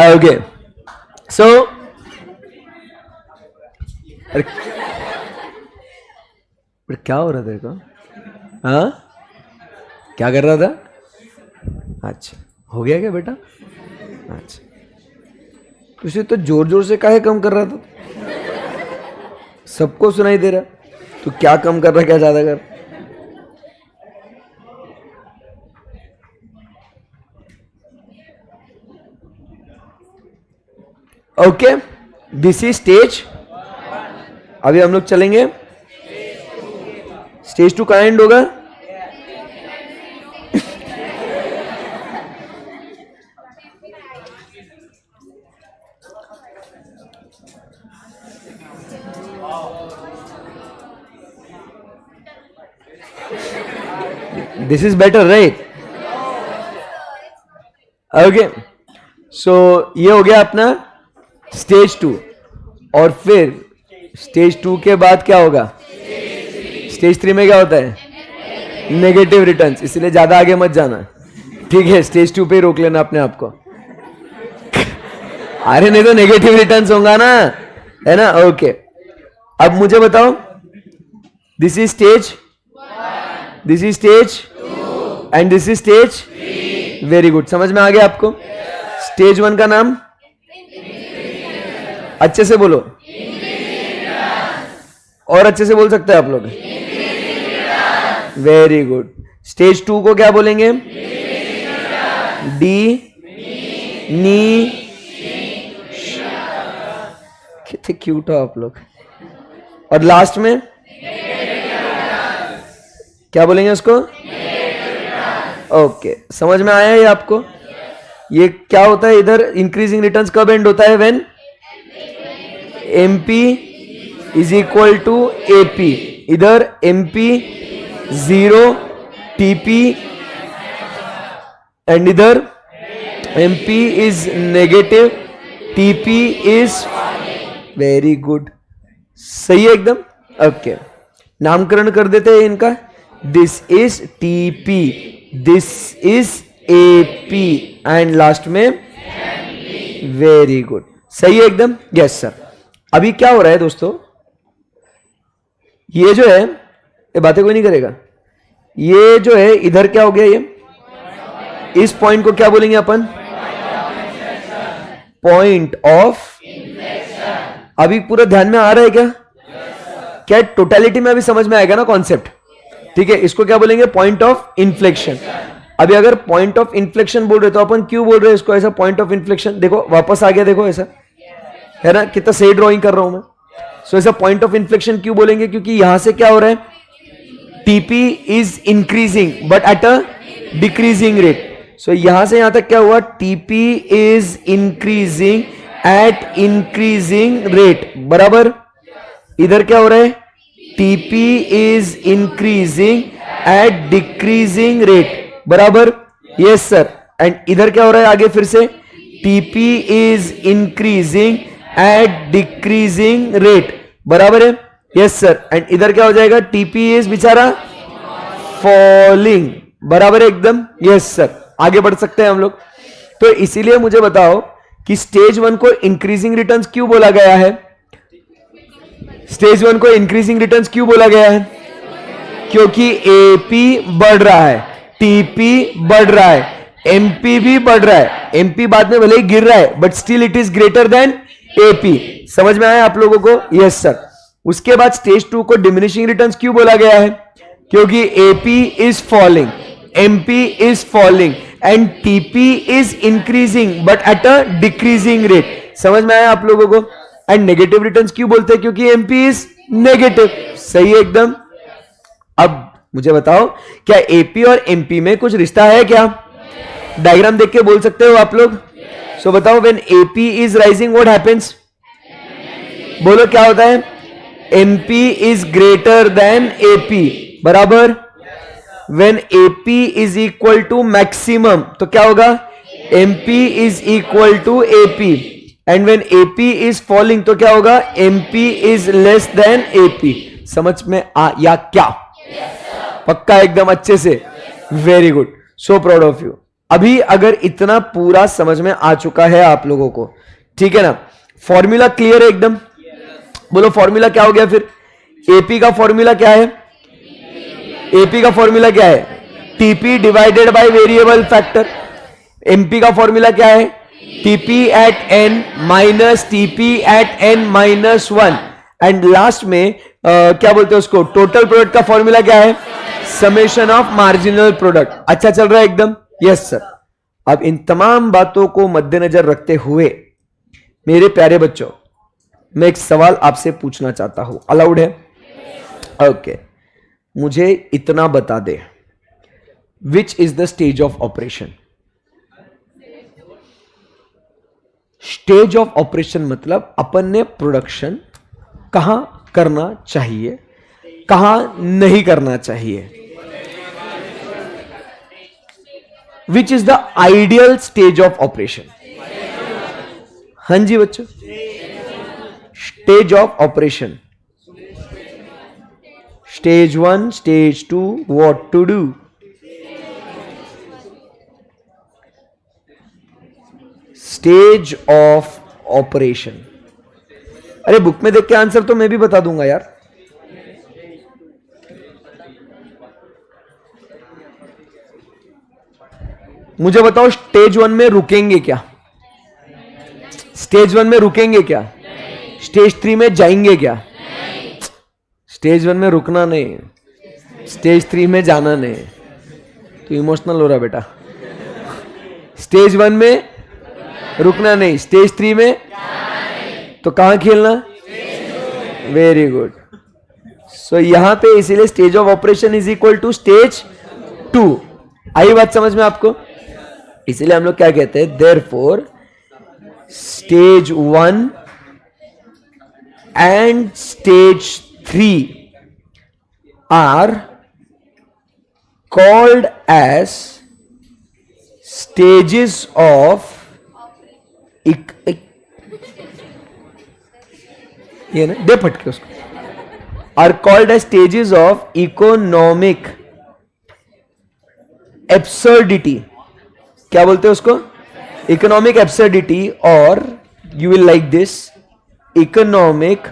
ओके, सो क्या हो रहा था देखो? हाँ, क्या कर रहा था? अच्छा, हो गया क्या बेटा? अच्छा, तुझे तो जोर जोर से काहे कम कर रहा था? सबको सुनाई दे रहा, तू क्या कम कर रहा, क्या ज्यादा कर? Okay, this is stage. अभी हम लोग चलेंगे स्टेज 2 का एंड होगा। This is better, right? Okay, so ये हो गया अपना स्टेज 2। और फिर स्टेज 2 के बाद क्या होगा? स्टेज 3 में क्या होता है? Negative returns. इसलिए ज्यादा आगे मत जाना, ठीक है? स्टेज 2 पे ही रोक लेना अपने आप को। अरे नहीं तो नेगेटिव रिटर्न्स होगा ना, है ना? ओके, अब मुझे बताओ, this is stage, this is stage and this is stage. Very good, समझ में आ गया आपको? स्टेज 1 का नाम अच्छे से बोलो, और अच्छे से बोल सकते हैं आप लोग। Very good. स्टेज 2 को क्या बोलेंगे? डी नी। कितने क्यूट हो आप लोग। और लास्ट में क्या बोलेंगे उसको? ओके, समझ में आया ये आपको? ये क्या होता है इधर? इंक्रीजिंग रिटर्न्स कब एंड होता है? When MP is equal to AP। इधर MP 0 TP एंड इधर MP is negative, TP is. Very good, सही है एकदम। ओके, नामकरण कर देते हैं इनका। This is TP, this is AP and last में। वेरी गुड, सही है एकदम। Yes sir. अभी क्या हो रहा है दोस्तों? ये जो है, ये बातें कोई नहीं करेगा। ये जो है इधर क्या हो गया? ये इस पॉइंट को क्या बोलेंगे अपन? Point of. अभी पूरा ध्यान में आ रहा है क्या? क्या टोटलिटी में अभी समझ में आएगा ना कॉन्सेप्ट? ठीक है, इसको क्या बोलेंगे? Point of inflection. अभी अगर पॉइंट ऑफ इन्फ्लेक्शन बोल रहे तो अपन क्यों बोल रहे हैं इसको ऐसा पॉइंट ऑफ इन्फ्लेक्शन? देखो वापस आ गया, देखो ऐसा है ना, कितना सही ड्राइंग कर रहा हूं मैं। सो ऐसा पॉइंट ऑफ इन्फ्लेक्शन क्यों बोलेंगे? क्योंकि यहां से क्या हो रहा है? TP is increasing but at a decreasing rate. So यहां से यहां तक क्या हुआ? TP is increasing at increasing rate, बराबर। इधर क्या हो रहा है, TP is increasing at decreasing rate, बराबर। Yes sir. एंड इधर क्या हो रहा है आगे फिर से, TP is increasing at decreasing rate, बराबर है। Yes sir. एंड इधर क्या हो जाएगा, टीपी इज बेचारा फॉलिंग, बराबर है एकदम। Yes sir. आगे बढ़ सकते हैं हम लोग। तो इसीलिए मुझे बताओ कि स्टेज 1 को इंक्रीजिंग रिटर्न्स क्यों बोला गया है, स्टेज 1 को इंक्रीजिंग रिटर्न्स क्यों बोला गया है, क्योंकि एपी बढ़ रहा है, टीपी बढ़ रहा है, एमपी भी बढ़ रहा है। एमपी बाद में भले ही गिर रहा है but still it is greater than AP. समझ में आया आप लोगों को? Yes sir. उसके बाद स्टेज 2 को डिमिनिशिंग रिटर्न्स क्यों बोला गया है, क्योंकि AP is falling, MP is falling and TP is increasing but at a decreasing rate. समझ में आया आप लोगों को? एंड नेगेटिव रिटर्न्स क्यों बोलते हैं, क्योंकि एमपी इज नेगेटिव। सही है एकदम। अब मुझे बताओ, क्या एपी और एमपी में कुछ रिश्ता है क्या? डायग्राम देख के बोल सकते हो आप लोग। सो बताओ, when AP is rising what happens, बोलो क्या होता है, MP is greater than AP, बराबर। When AP is equal to maximum तो क्या होगा, MP is equal to AP. And when AP is falling तो क्या होगा, MP is less than AP. समझ में आया क्या? पक्का एकदम अच्छे से, very good, so proud of you. अभी अगर इतना पूरा समझ में आ चुका है आप लोगों को, ठीक है ना, फॉर्मूला क्लियर है एकदम। बोलो फॉर्मूला क्या हो गया फिर, एपी का फॉर्मूला क्या है, एपी का फॉर्मूला क्या है, TP divided by variable factor. MP का फॉर्मूला क्या है, TP at N minus TP at N minus 1। And last में क्या बोलते हैं उसको, टोटल प्रोडक्ट का फॉर्मूला क्या है, समेशन ऑफ मार्जिनल प्रोडक्ट। अच्छा चल रहा है एकदम? Yes sir. अब इन तमाम बातों को मद्देनजर रखते हुए मेरे प्यारे बच्चों, मैं एक सवाल आपसे पूछना चाहता हूं, अलाउड है? ओके। मुझे इतना बता दे, which is the stage of operation. Stage of operation मतलब अपन ने प्रोडक्शन कहां करना चाहिए, कहां नहीं करना चाहिए। Which is the ideal stage of operation. हाँ जी बच्चों, stage of operation, stage 1, stage 2, what to do. Stage of operation. अरे बुक में देख के आंसर तो मैं भी बता दूंगा यार। मुझे बताओ, स्टेज 1 में रुकेंगे क्या, स्टेज 1 में रुकेंगे क्या, स्टेज 3 में जाएंगे क्या? स्टेज 1 में रुकना नहीं, स्टेज 3 में जाना नहीं। तो इमोशनल हो रहा बेटा। स्टेज 1 में रुकना नहीं, स्टेज 3 में तो कहां खेलना, वेरी गुड। सो यहां पे इसीलिए stage of operation is equal to stage 2। आई बात समझ में आपको? इसीलिए हम लोग क्या कहते हैं, therefore stage 1 and stage 3 are called as stages of ये ना दे फटके उसको, are called as stages of economic absurdity. क्या बोलते हैं उसको, इकोनॉमिक एब्सर्डिटी, और you will like this, economic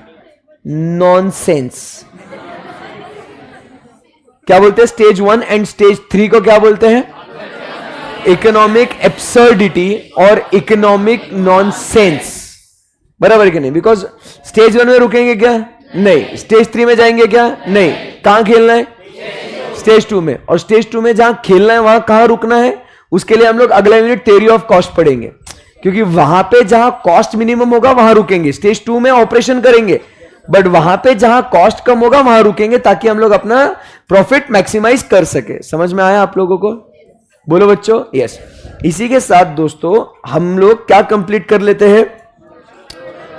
nonsense. क्या बोलते हैं, स्टेज 1 एंड स्टेज 3 को क्या बोलते हैं, इकोनॉमिक एब्सर्डिटी और इकोनॉमिक नॉनसेंस। बराबर कि नहीं? बिकॉज स्टेज 1 में रुकेंगे क्या, नहीं। स्टेज 3 में जाएंगे क्या, नहीं। कहां खेलना है, स्टेज 2 में। और स्टेज 2 में जहां खेलना है वहां कहां रुकना है, उसके लिए हम लोग अगला यूनिट थ्योरी ऑफ कॉस्ट पढ़ेंगे, क्योंकि वहां पे जहां कॉस्ट मिनिमम होगा वहां रुकेंगे। स्टेज 2 में ऑपरेशन करेंगे, बट वहां पे जहां कॉस्ट कम होगा वहां रुकेंगे, ताकि हम लोग अपना प्रॉफिट मैक्सिमाइज कर सके। समझ में आया आप लोगों को? बोलो बच्चों। यस। इसी के साथ दोस्तों हम लोग क्या कंप्लीट कर लेते हैं,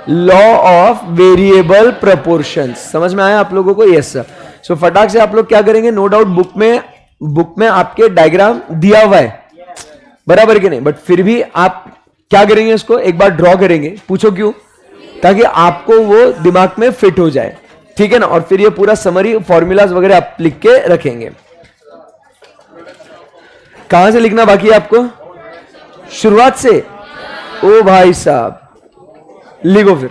लॉ ऑफ वेरिएबल प्रोपोर्शंस। समझ में आया आप लोगों को? Yes sir. सो फटाक से आप लोग क्या करेंगे, नो डाउट बुक में आपके डायग्राम दिया हुआ है, बराबर कि नहीं, बट फिर भी आप क्या करेंगे, इसको एक बार ड्रॉ करेंगे। पूछो क्यों? ताकि आपको वो दिमाग में फिट हो जाए, ठीक है ना। और फिर ये पूरा समरी फॉर्मूलाज वगैरह आप लिख के रखेंगे। कहां से लिखना बाकी है आपको? शुरुआत से? ओ भाई साहब, लिखो फिर।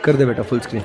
कर दे बेटा फुल स्क्रीन।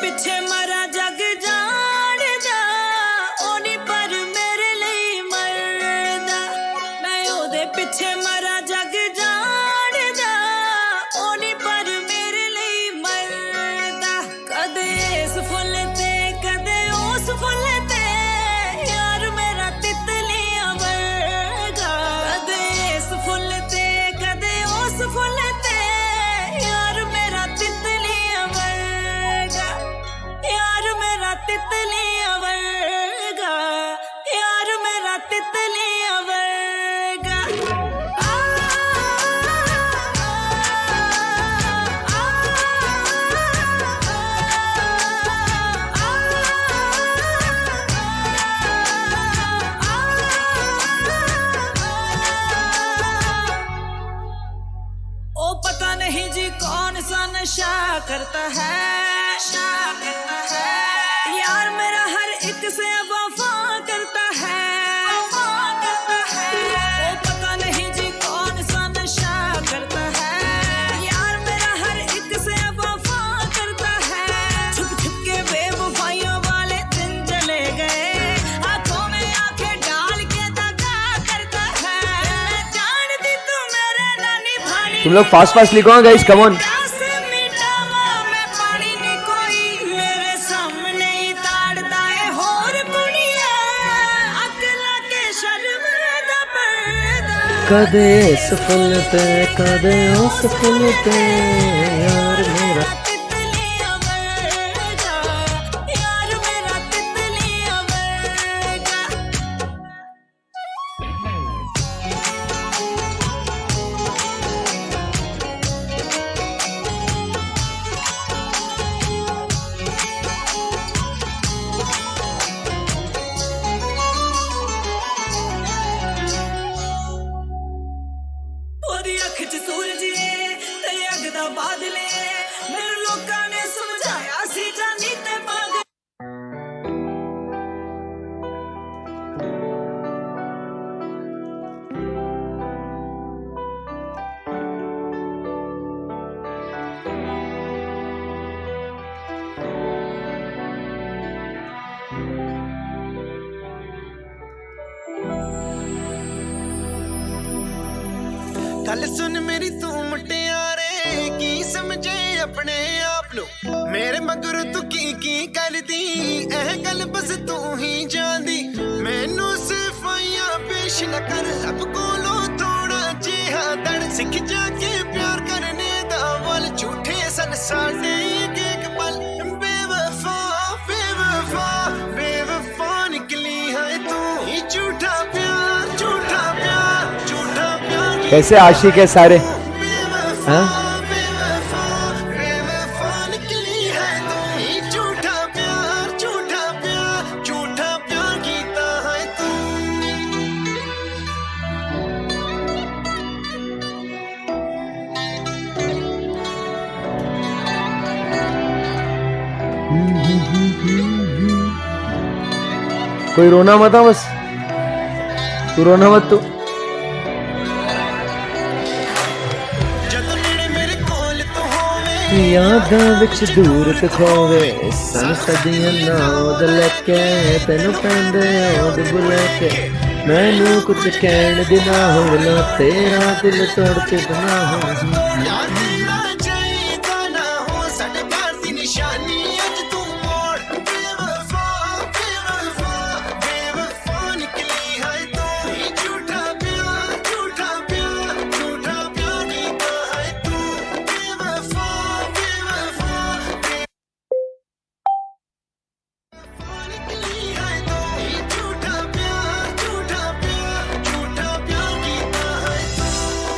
ਪਿੱਛੇ ਮਰਾ ਜਗ ਜਾਣਦਾ ਉਹ ਨਹੀਂ ਪਰ ਮੇਰੇ ਲਈ ਮਰਦਾ ਮੈਂ ਉਹਦੇ ਪਿੱਛੇ ਮਰਾ ਜਗ ਜਾਣਦਾ ਉਹ ਨਹੀਂ ਪਰ ਮੇਰੇ ਲਈ ਮਰਦਾ ਕਦੇ ਇਸ ਫੁੱਲ ਤੇ ਕਦੇ ਉਸ ਫੁੱਲ ਤੇ ਯਾਰ ਮੇਰਾ ਤਿਤਲੀਆਂ ਵਰਗਾ ਕਦੇ ਇਸ ਫੁੱਲ ਤੇ ਕਦੇ ਉਸ ਫੁੱਲ ਤੇ ਯਾਰ ਮੇਰਾ ਤਿਤਲੀਆਂ ਵਰਗਾ यार मेरा तितलियां वर्गा यार मेरा तितलियां वर्गा ओ पता नहीं जी कौन सा नशा करता है यार मेरा हर एक से वफा करता है ओ पता नहीं जी कौन सा नशा करता है यार मेरा हर एक से वफा करता है छुप छुप के बेवफाइयों वाले दिन चले गए आंखों में आंखें डाल के दगा करता है मैं जानती तू मेरे नानी भानी तुम लोग फास्ट फास्ट लिखो गाइस, कम ऑन। कदे इस फुल पे कदे उस फुल पे यार मेरा तितलियां वर्गा यार मेरा तितलियां वर्गा ਉਹਦੀ ਅੱਖ 'ਚ ਸੂਰਜ ਏ ਤੇ ਅੱਗ ਦਾ ਬਾਦਲ ਏ ਮੈਨੂੰ ਲੋਕਾਂ ਨੇ ਸਮਝਾਇਆ ਸੀ ਜਾਨੀ ਤੇ ਪਾਗਲ ਗੱਲ ਸੁਣ ਮੇਰੀ ਤੂੰ ਮੁਟਿਆਰੇ ਕੀ ਸਮਝੇ ਆਪਣੇ ਆਪ ਨੂੰ ਮੇਰੇ ਮਗਰ ਤੂੰ ਕੀ ਕਰਦੀ ਇਹ ਗੱਲ ਬਸ ਤੂੰ ਹੀ ਜਾਣਦੀ ਮੈਨੂੰ ਸਿਫਾਈਆਂ ਪੇਸ਼ ਨਾ ਕਰ ਰੱਬ ਕੋਲੋਂ ਥੋੜਾ ਜਿਹਾ ਦੜ ਸਿੱਖ ਜਾ ਕੇ ਪਿਆਰ ਕਰਨੇ ਦਾ ਵੱਲ ਝੂਠੇ ਸਨ ਸਾਡੇ ਇੱਕ ਪਲ कैसे आशिक है सारे, हाँ? बेवफा निकली है तू ही, झूठा प्यार कीता है तू। कोई रोना मत, आ बस तू रोना मत तू। जद नेड़े मेरे कोल तू होवे, यादां विच दूर ते खोवे, सन सदियां नाद लैके तैनू पैंदे ओद बुलैके, मैनू कुछ कहण दिना होना, तेरा दिल तोड़ के बना हो। यार तेरा चाहीदा ना हो, साडे प्यार दी निशानी अज तू मोड़। बेवफा निकली है तू ही, झूठा प्यार कीता है तू। बेवफा निकली है तू ही, झूठा प्यार कीता है तू।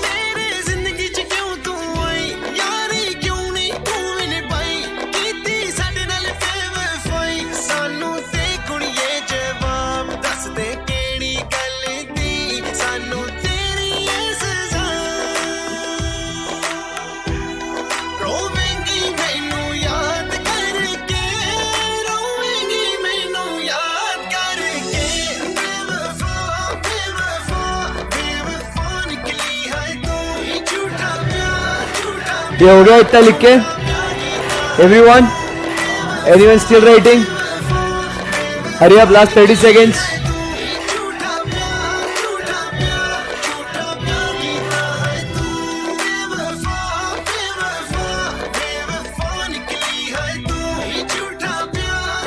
मेरे जिंदगी च क्यों तू आई, यारी क्यों नहीं तू भी निभाई, कीती साडे नाल बेवफाई। सानू ते कुड़िए जवाब दस दे केड़ी गल दी, सानू तेरी ऐ सजा। रोवेंगी मैनू याद करके, रोवेंगी मैनू याद करके। बेवफा निकली है तू ही, झूठा प्यार ये हो गया इतना लिख के? Everyone still writing? Hurry up, last 30 seconds. झूठा प्यार कीता है तू। बेवफा निकली है तू ही, झूठा प्यार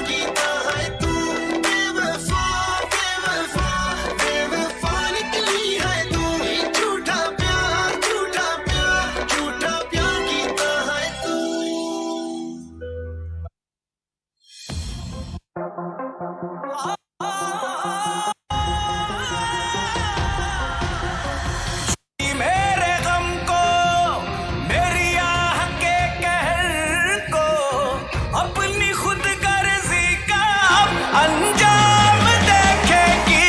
कीता है तू। बेवफा निकली है तू ही, झूठा प्यार कीता है तू। मेरे गम को, मेरी आह के कहर को, अपनी खुद गर्जी का अंजाम देखेगी।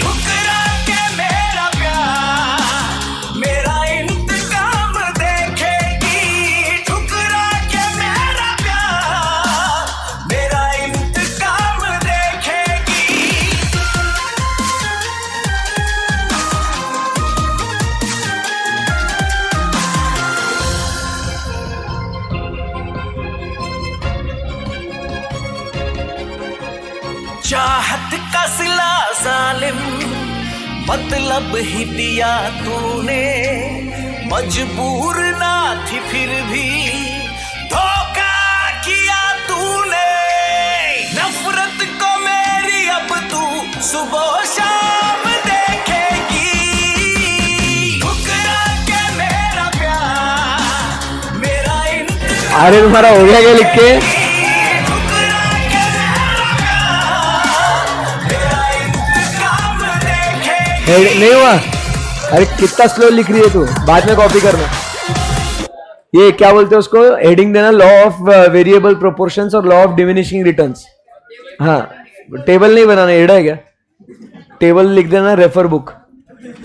ठुकरा के मेरा प्यार, मेरा इंतकाम देखेगी। ठुकरा के मेरा प्यार, मेरा इंतकाम देखेगी। चाहत का सिला जालिम, मतलब ही दिया तूने। मजबूर ना थी फिर भी धोखा किया तूने। नफरत को मेरी अब तू सुबह शाम देखेगी। ठुकरा के मेरा प्यार, मेरा इंतजार अरे तुम्हारा हो गया क्या लिख के? नहीं हुआ? अरे कितना स्लो लिख रही है तू, बाद में कॉपी करना। ये क्या बोलते हैं उसको, हेडिंग देना, लॉ ऑफ वेरिएबल प्रोपोर्शंस और लॉ ऑफ डिमिनिशिंग रिटर्न्स। हाँ, टेबल नहीं बनाना, एड़ा है क्या? टेबल लिख देना, रेफर बुक,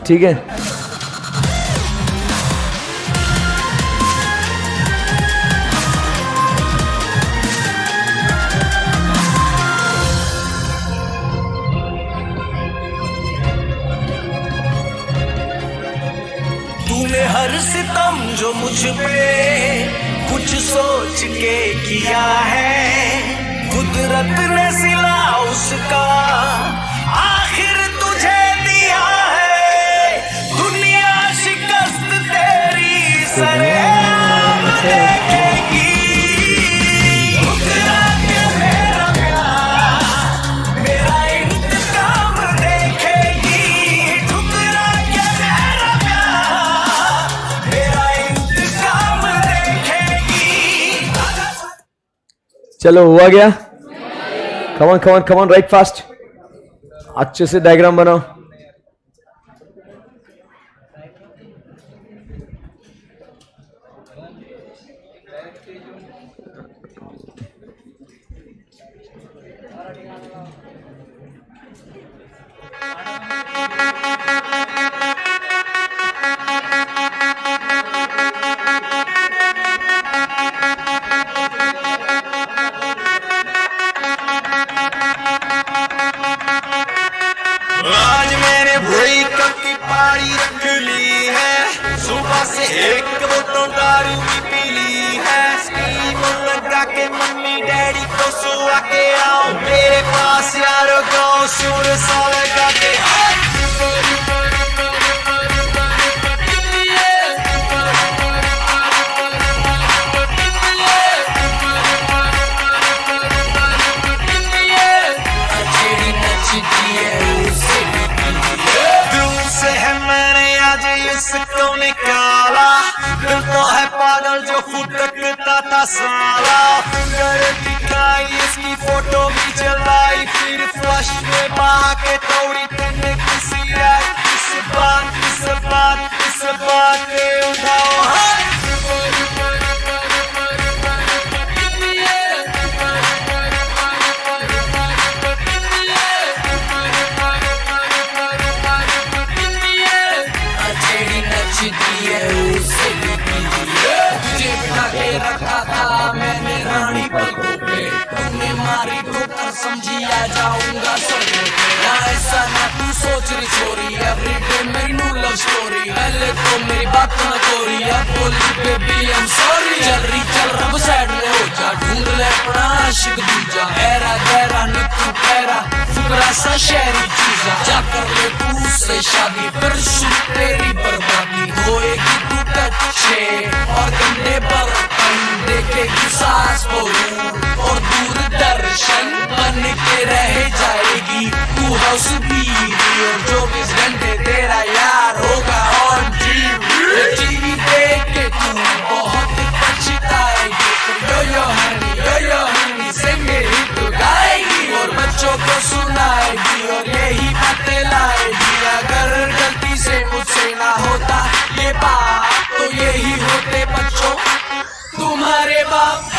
ठीक है? तूने हर सितम जो मुझ पे कुछ सोच के किया है, कुदरत ने सिला उसका आखिर तुझे दिया है। दुनिया शिकस्त तेरी सरेआम देखेगी। ठुकरा के मेरा प्यार, मेरा इंतकाम देखेगी। ठुकरा के मेरा प्यार, मेरा इंतकाम देखेगी। चलो हुआ गया? कमान कमान कमान, राइट फास्ट, अच्छे से डायग्राम बनाओ। पासे एक बोतल दारू की पी ली है स्कीम लगा के मम्मी डैडी को सुला के आओ मेरे पास यारो गाँव सुर सा लगा के इसको निकाला दिल तो है पागल जो फुटकता था साला फिंगर दिखाई इसकी फोटो भी चलाई फिर फ्लश में बहा के तोड़ी तुमने किसी रात इस बात पे उठाओ तुझे बिठा के रखा था मैंने रानी पलकों पे तुमने मारी ठोकर समझी आ जाऊंगा सड़कों पे ना ऐसा ना तू सोच रही छोरी एवरीडे मेरी न्यू लव स्टोरी पहले तो मेरी बात न तोरी अब बोली बेबी आई एम सॉरी चल रब साइड में हो जा ढूंढ ले अपना आशिक दूजा ऐरा गहरा नित्तू पैरा फुकरा सा शहरी चीजा जा कर ले तू उससे शादी फिर शुरू तेरी बर्बादी होएगी तू कच्चे और गंदे बर्तन देखेगी सास बहु और दूरदर्शन बन के रह जाएगी तू हाउस बीवी और 24 घंटे तेरा यार होगा ऑन टीवी देख के तू बहुत पछताएगी यो हनी से मेरी तो गाएगी और बच्चों को सुनाएगी और यही बातें लाएगी अगर गलती से मुझसे ना होता ये बात तो यही होते बच्चों तुम्हारे बाप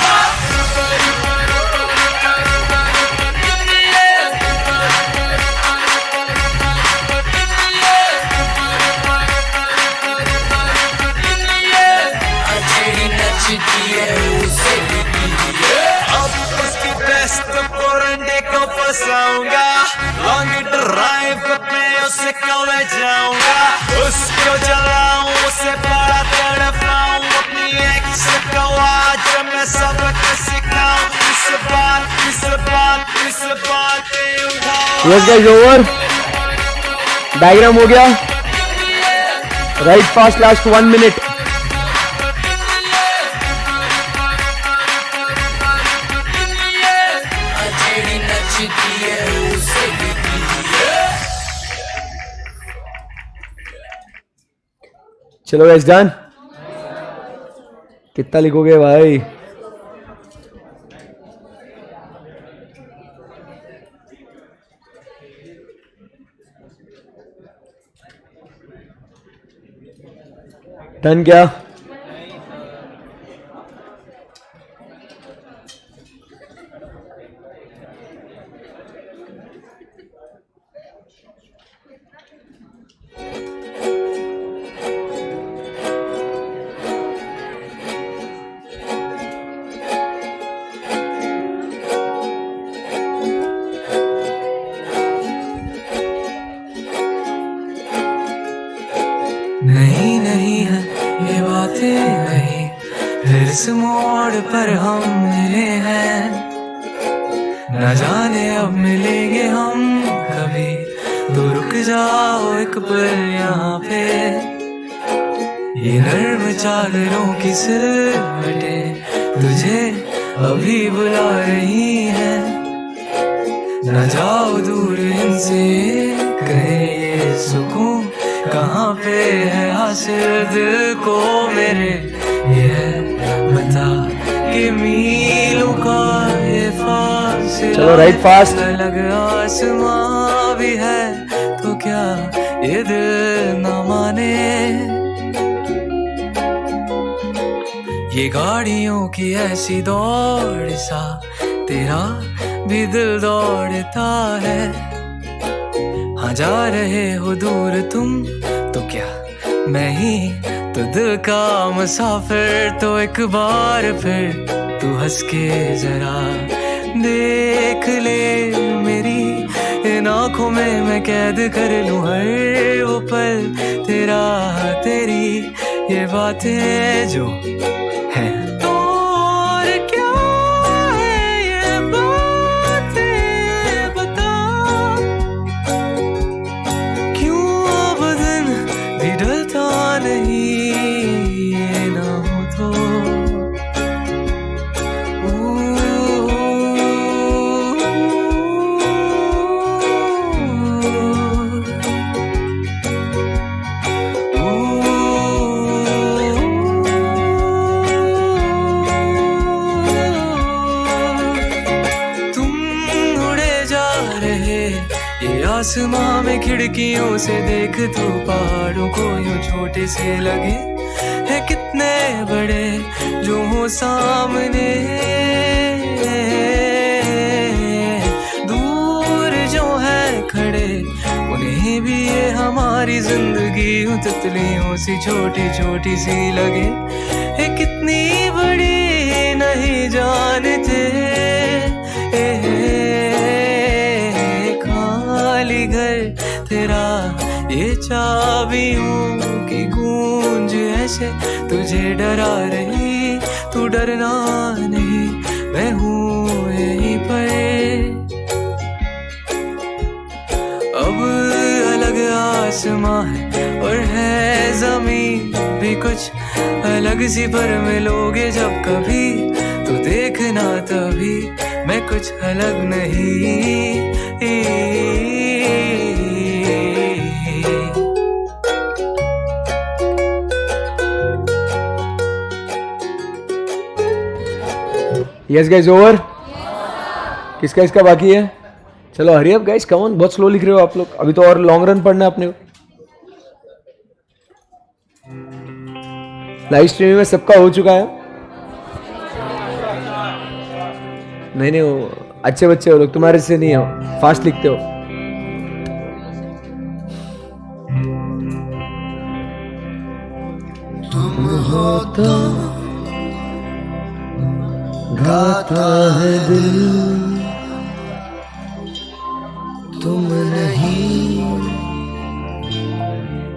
फंसाऊंगा लॉन्ग ड्राइव में उसे कब जाऊंगा उसको जलाऊं उसे बड़ा तड़पाऊं अपनी एक्स को आज मैं सबक सिखाऊं इस बात पे उठाओ यस गाइस ओवर डायग्राम हो गया राइट फास्ट लास्ट 1 मिनट चलो गाइस डन कितना लिखोगे भाई डन क्या नहीं है ये बातें नहीं फिर इस मोड़ पर हम मिले हैं न जाने अब मिलेंगे हम कभी तो रुक जाओ एक पल यहाँ पे ये नर्म चादरों की सिलवटें तुझे अभी बुला रही हैं न जाओ दूर इनसे कहे ये सुकून कहाँ पे है हासिल दिल को मेरे ये बता कि मीलों का ये फासला चलो राइट फास्ट अलग आसमां भी है तो क्या ये दिल न माने ये गाड़ियों की ऐसी दौड़ सा तेरा भी दिल दौड़ता है हाँ जा रहे हो दूर तुम तो क्या मैं ही तो दिल का मुसाफिर तो एक बार फिर तू हंस के जरा देख ले मेरी इन आँखों में मैं कैद कर लूं हर वो पल तेरा तेरी ये बातें जो है तो और क्या है ये बातें बता, क्यों अब दिन भी ढलता नहीं ये ना हो तो। आसमां में खिड़कियों से देख तो पहाड़ों को यूं छोटे से लगे है कितने बड़े जो हो सामने, दूर जो है खड़े उन्हें भी ये हमारी जिंदगी यूं तितलियों सी छोटी छोटी सी लगे है कितनी बड़ी नहीं जानते। खाली घर तेरा ये चाबियों की गूंज ऐसे तुझे डरा रही, तू डरना नहीं मैं हूँ यहीं पर। अब अलग आसमां है और है जमीन भी कुछ अलग सी, पर मिलोगे जब कभी तो देखना तभी मैं कुछ अलग नहीं। Yes guys over. किसका इसका बाकी है? चलो hurry up guys, come on, बहुत स्लो लिख रहे हो आप लोग, अभी तो और लॉन्ग रन पढ़ना है अपने को। लाइव स्ट्रीमिंग में सबका हो चुका है? नहीं नहीं, वो अच्छे बच्चे हो लोग, तुम्हारे से नहीं हो, फास्ट लिखते हो। तुम हो तो गाता है दिल, तुम नहीं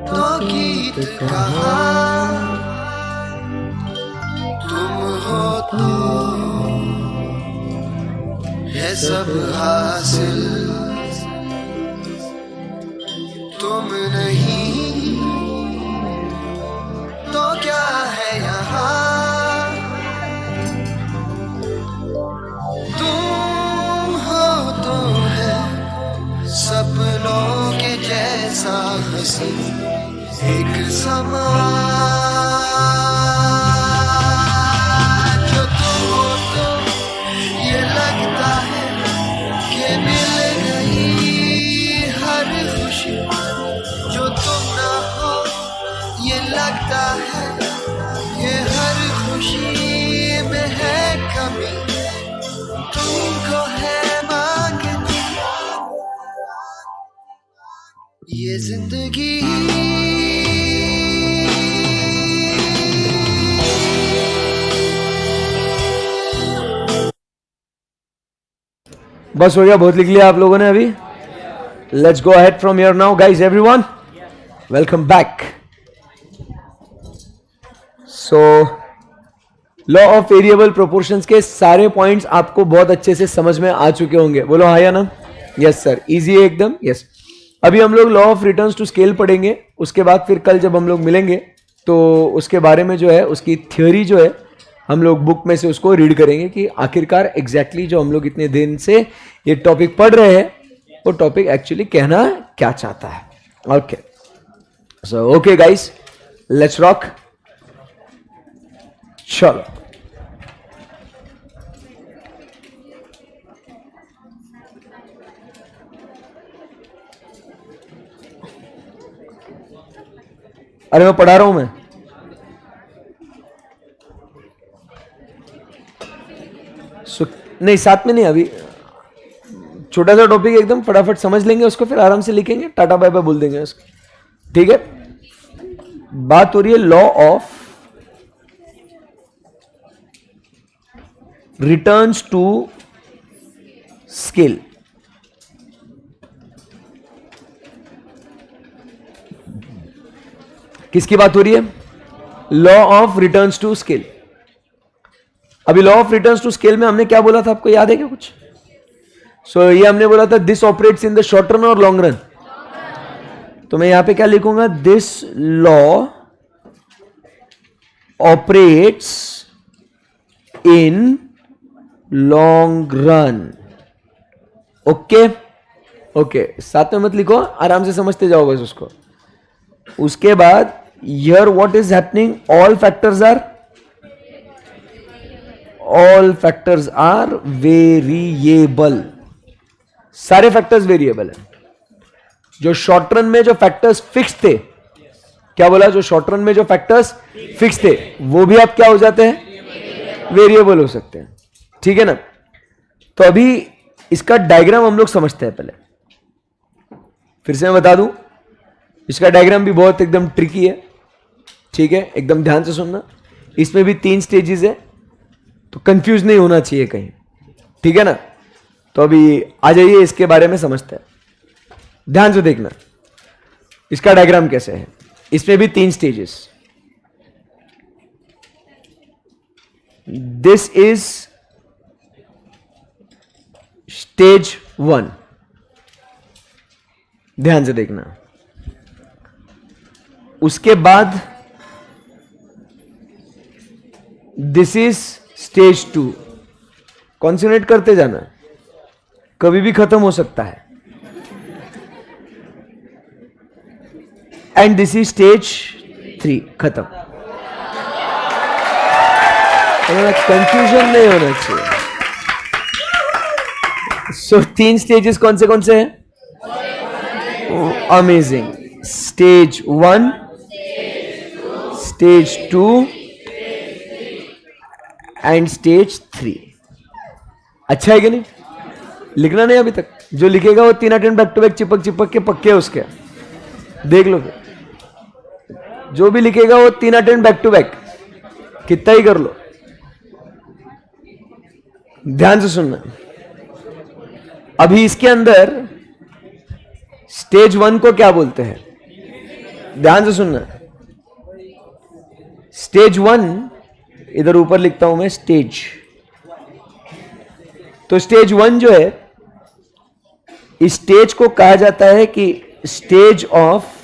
तो गीत कहाँ, तुम हो तो ये सब हासिल, तुम नहीं तो क्या है यहाँ, तुम हो तो है सपनों के जैसा हंसी एक समा, जो तुम हो तो ये लगता है कि मिल गई हर खुशी, जो तुम ना हो ये लगता है कि हर खुशी में है कमी, तुमको है मांगती ये जिंदगी। बस हो गया, बहुत लिख लिया आप लोगों ने अभी। Let's go ahead from here now guys, everyone welcome back. So law of variable proportions के सारे पॉइंट्स आपको बहुत अच्छे से समझ में आ चुके होंगे, बोलो हाँ या ना? यस सर, इजी है एकदम। यस, अभी हम लोग law of returns to scale पढ़ेंगे, उसके बाद फिर कल जब हम लोग मिलेंगे तो उसके बारे में जो है उसकी थ्योरी जो है हम लोग बुक में से उसको रीड करेंगे कि आखिरकार एग्जैक्टली जो हम लोग इतने दिन से ये टॉपिक पढ़ रहे हैं वो टॉपिक एक्चुअली कहना क्या चाहता है। Okay so okay guys, let's rock. चलो अरे मैं पढ़ा रहा हूं मैं। नहीं साथ में नहीं, अभी छोटा सा टॉपिक एकदम फटाफट समझ लेंगे उसको, फिर आराम से लिखेंगे, टाटा बाय बाय बोल देंगे उसको, ठीक है? बात हो रही है law of returns to scale. किसकी बात हो रही है? Law of returns to scale. अभी law of returns to scale में हमने क्या बोला था, आपको याद है क्या कुछ? सो ये हमने बोला था this operates in the short run और लॉन्ग रन। तो मैं यहां पे क्या लिखूंगा, this law operates in long run. Okay okay, साथ में मत लिखो, आराम से समझते जाओ बस उसको। उसके बाद here what is happening, all factors are variable. सारे फैक्टर्स वेरिएबल है। जो शॉर्ट रन में जो फैक्टर्स फिक्स थे, क्या बोला, जो शॉर्ट रन में जो फैक्टर्स फिक्स थे वो भी आप क्या हो जाते हैं, वेरिएबल हो सकते हैं। ठीक है ना। तो अभी इसका डायग्राम हम लोग समझते हैं। पहले फिर से मैं बता दूं, इसका डायग्राम भी बहुत एकदम ट्रिकी है। ठीक है, एकदम ध्यान से सुनना। इसमें भी 3 स्टेजेस है, तो कंफ्यूज नहीं होना चाहिए कहीं। ठीक है ना। तो अभी आ जाइए, इसके बारे में समझते हैं। ध्यान से देखना इसका डायग्राम कैसे है। इसमें भी 3 स्टेजेस। This is stage 1। ध्यान से देखना। उसके बाद दिस इज स्टेज 2। कॉन्सेंट्रेट करते जाना, कभी भी खत्म हो सकता है। And this is stage 3। खत्म। कंफ्यूजन नहीं होना चाहिए। सो 3 स्टेजेस कौन से हैं? Amazing. Stage 1, stage 2 and stage 3। अच्छा है कि नहीं? लिखना नहीं अभी तक। जो लिखेगा वो 3 अटेम्प्ट बैक टू बैक चिपक के पक्के उसके देख लो। जो भी लिखेगा वो 3 अटेम्प्ट बैक टू बैक, कितना ही कर लो। ध्यान से सुनना। अभी इसके अंदर स्टेज 1 को क्या बोलते हैं? ध्यान से सुनना। स्टेज 1, इधर ऊपर लिखता हूं मैं स्टेज। तो स्टेज 1 जो है, इस स्टेज को कहा जाता है कि स्टेज ऑफ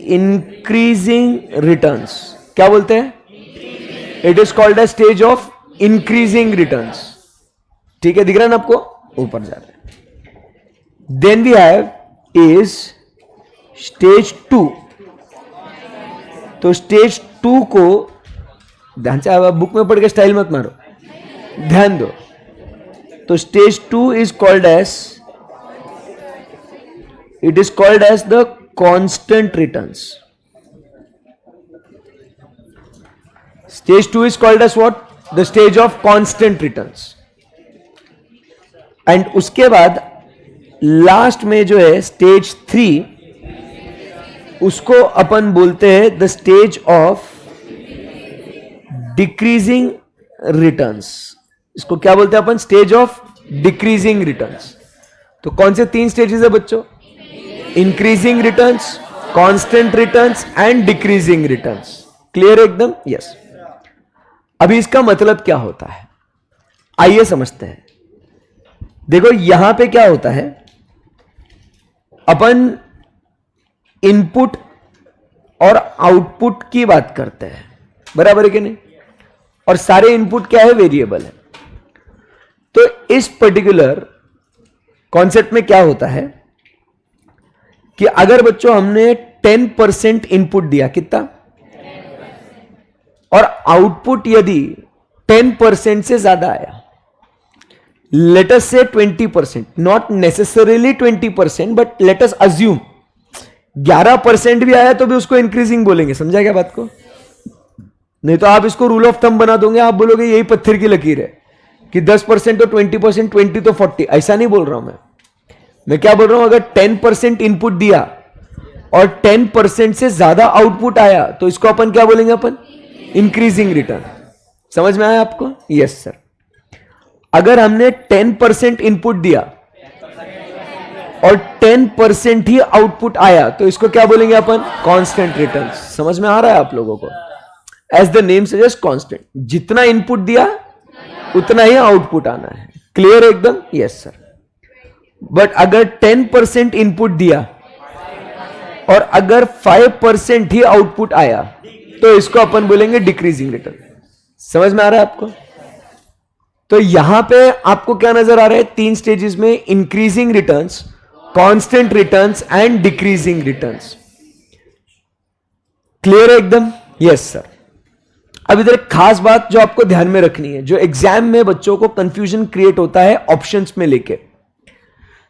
इंक्रीजिंग रिटर्न्स। क्या बोलते हैं? It is called a stage of increasing returns. ठीक है, दिख रहा है ना आपको? ऊपर जा रहा है। Then we have is stage 2। तो स्टेज 2 को ध्यान से, बुक में पढ़ के स्टाइल मत मारो, ध्यान दो। तो stage 2 is called as, it is called as the constant returns. Stage 2 is called as what? The stage of constant returns. And उसके बाद लास्ट में जो है स्टेज 3, उसको अपन बोलते हैं the stage of decreasing returns. इसको क्या बोलते हैं अपन? Stage of decreasing returns. तो कौन से 3 स्टेजेस है बच्चों? Increasing returns, constant returns and decreasing returns. Clear एकदम? यस। अभी इसका मतलब क्या होता है, आइए समझते हैं। देखो यहां पे क्या होता है, अपन इनपुट और आउटपुट की बात करते हैं, बराबर है कि नहीं? और सारे इनपुट क्या है? वेरिएबल है। तो इस पर्टिकुलर कॉन्सेप्ट में क्या होता है कि अगर बच्चों हमने 10% इनपुट दिया, कितना, और आउटपुट यदि 10% से ज्यादा आया, लेट अस से 20%, not necessarily 20%, but let us assume 11% भी आया तो भी उसको इंक्रीजिंग बोलेंगे। समझा क्या बात को? नहीं तो आप इसको रूल ऑफ थंब बना दोगे, आप बोलोगे यही पत्थर की लकीर है कि 10% तो 20%, 20 तो 40। ऐसा नहीं बोल रहा हूं मैं क्या बोल रहा हूं, अगर 10% इनपुट दिया और 10% से ज्यादा आउटपुट आया तो इसको अपन क्या बोलेंगे? अपन इंक्रीजिंग रिटर्न। समझ में आया आपको? Yes sir. अगर हमने 10% इनपुट दिया और 10% ही आउटपुट आया तो इसको क्या बोलेंगे अपन? Constant return. समझ में आ रहा है आप लोगों को? As the name suggest constant, जितना इनपुट दिया उतना ही आउटपुट आना है। क्लियर एकदम? Yes sir. बट अगर 10% इनपुट दिया और अगर 5% ही आउटपुट आया तो इसको अपन बोलेंगे डिक्रीजिंग रिटर्न। समझ में आ रहा है आपको? तो यहां पे आपको क्या नजर आ रहा है? 3 स्टेजेस में increasing returns, constant returns and decreasing returns. Clear है एकदम? Yes sir. अब इधर एक खास बात जो आपको ध्यान में रखनी है, जो एग्जाम में बच्चों को कंफ्यूजन क्रिएट होता है ऑप्शंस में लेके,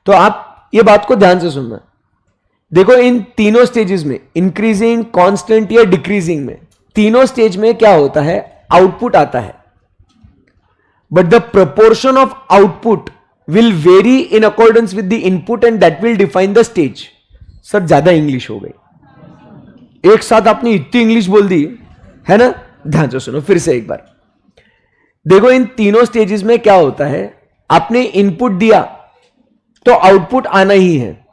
तो आप ये बात को ध्यान से सुनना। देखो इन तीनों स्टेजेस में, इंक्रीजिंग, कांस्टेंट या डिक्रीजिंग में, तीनों स्टेज में क्या होता है? आउटपुट आता है, but the proportion of output will vary in accordance with the input and that will define the stage। Sir ज्यादा इंग्लिश हो गई, एक साथ आपने इतनी इंग्लिश बोल दी है ना। ध्यान से सुनो फिर से एक बार। देखो इन तीनों स्टेजेस में क्या होता है? आपने इनपुट दिया तो आउटपुट आना ही है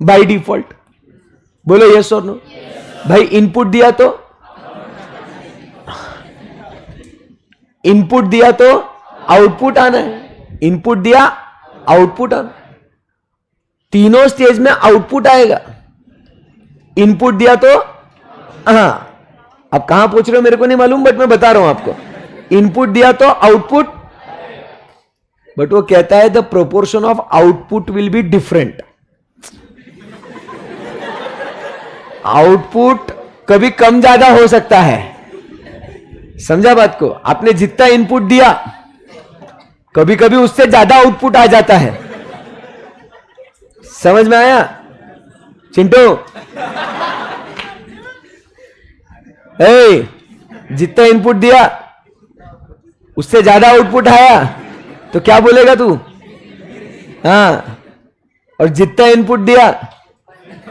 बाय डिफॉल्ट। बोलो यस और नो। भाई इनपुट दिया तो आउटपुट आना है, इनपुट दिया आउटपुट आना। तीनों स्टेज में आउटपुट आएगा। इनपुट दिया तो हाँ, अब कहां पूछ रहे हो मेरे को नहीं मालूम, बट मैं बता रहा हूं आपको। इनपुट दिया तो आउटपुट, बट वो कहता है the proportion of output will be different. Output कभी कम ज्यादा हो सकता है। समझा बात को? आपने जितना इनपुट दिया कभी कभी उससे ज्यादा आउटपुट आ जाता है। समझ में आया चिंटू? जितना इनपुट दिया उससे ज्यादा आउटपुट आया तो क्या बोलेगा तू? हाँ, और जितना इनपुट दिया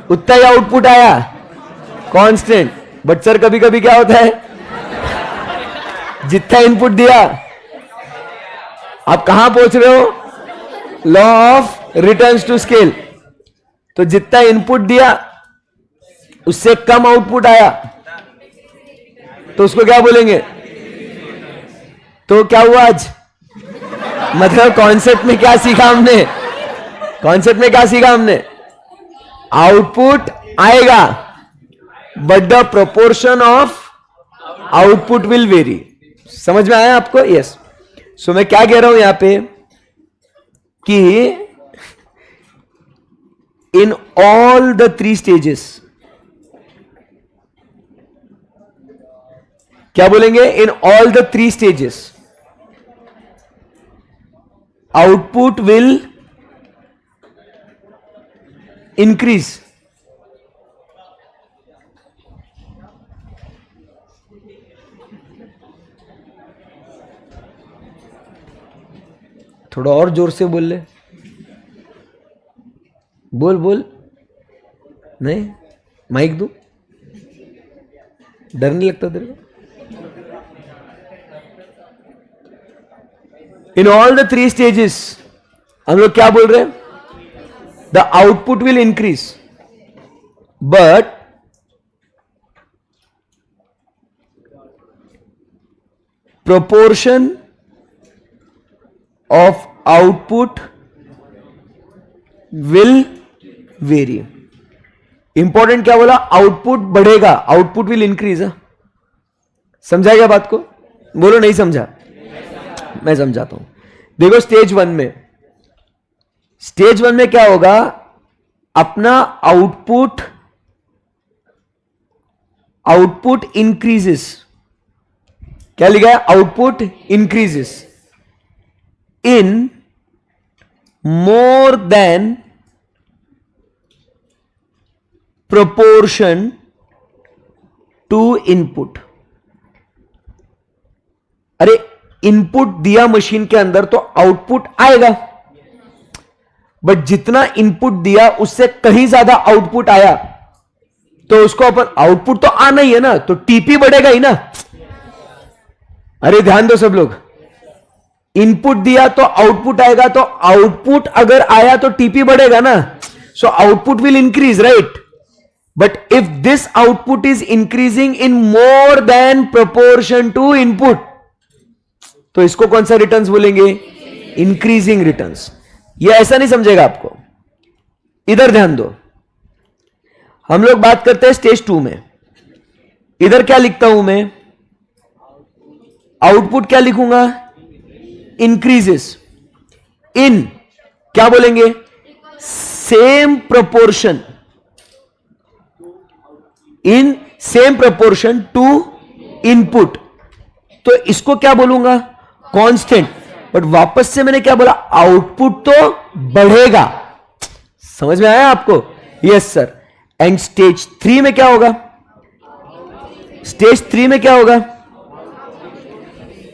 उतना ही आउटपुट आया, कांस्टेंट। बट सर कभी कभी क्या होता है? जितना इनपुट दिया, आप कहां पहुंच रहे हो? Law of returns to scale. तो जितना इनपुट दिया उससे कम आउटपुट आया तो उसको क्या बोलेंगे? तो क्या हुआ आज? मतलब कॉन्सेप्ट में क्या सीखा हमने? कॉन्सेप्ट में क्या सीखा हमने? आउटपुट आएगा but the proportion of output will very. समझ में आया आपको? यस। सो मैं क्या कह रहा हूं यहां पे कि इन ऑल द 3 स्टेजेस, क्या बोलेंगे? In all the 3 stages output will increase. थोड़ा और जोर से बोल ले। बोल बोल। नहीं, माइक दो। डर नहीं लगता तेरे को? इन ऑल द 3 स्टेजेस हम लोग क्या बोल रहे हैं? The output will increase but proportion of output will very. Important क्या बोला? आउटपुट बढ़ेगा, आउटपुट विल इंक्रीज। समझा क्या बात को? बोलो नहीं समझा? मैं समझाता हूं। देखो स्टेज 1 में क्या होगा? अपना आउटपुट इंक्रीजेस। क्या लिखा है? Output increases in more than proportion to input. अरे इनपुट दिया मशीन के अंदर तो आउटपुट आएगा, बट जितना इनपुट दिया उससे कहीं ज्यादा आउटपुट आया तो उसको अपन, आउटपुट तो आना ही है ना, तो टीपी बढ़ेगा ही ना। अरे ध्यान दो सब लोग, इनपुट दिया तो आउटपुट आएगा, तो आउटपुट अगर आया तो टीपी बढ़ेगा ना। So output will increase, right? But if this output is increasing in more than proportion to input, तो इसको कौन सा रिटर्न्स बोलेंगे? Increasing returns. ये ऐसा नहीं समझेगा आपको. इधर ध्यान दो. हम लोग बात करते हैं स्टेज 2 में. इधर क्या लिखता हूं मैं? आउटपुट क्या लिखूंगा? इंक्रीजेस इन, क्या बोलेंगे? Same proportion, in same proportion to input. तो इसको क्या बोलूंगा? कांस्टेंट. बट वापस से मैंने क्या बोला? आउटपुट तो बढ़ेगा. समझ में आया आपको? Yes sir. एंड स्टेज 3 में क्या होगा? स्टेज 3 में क्या होगा?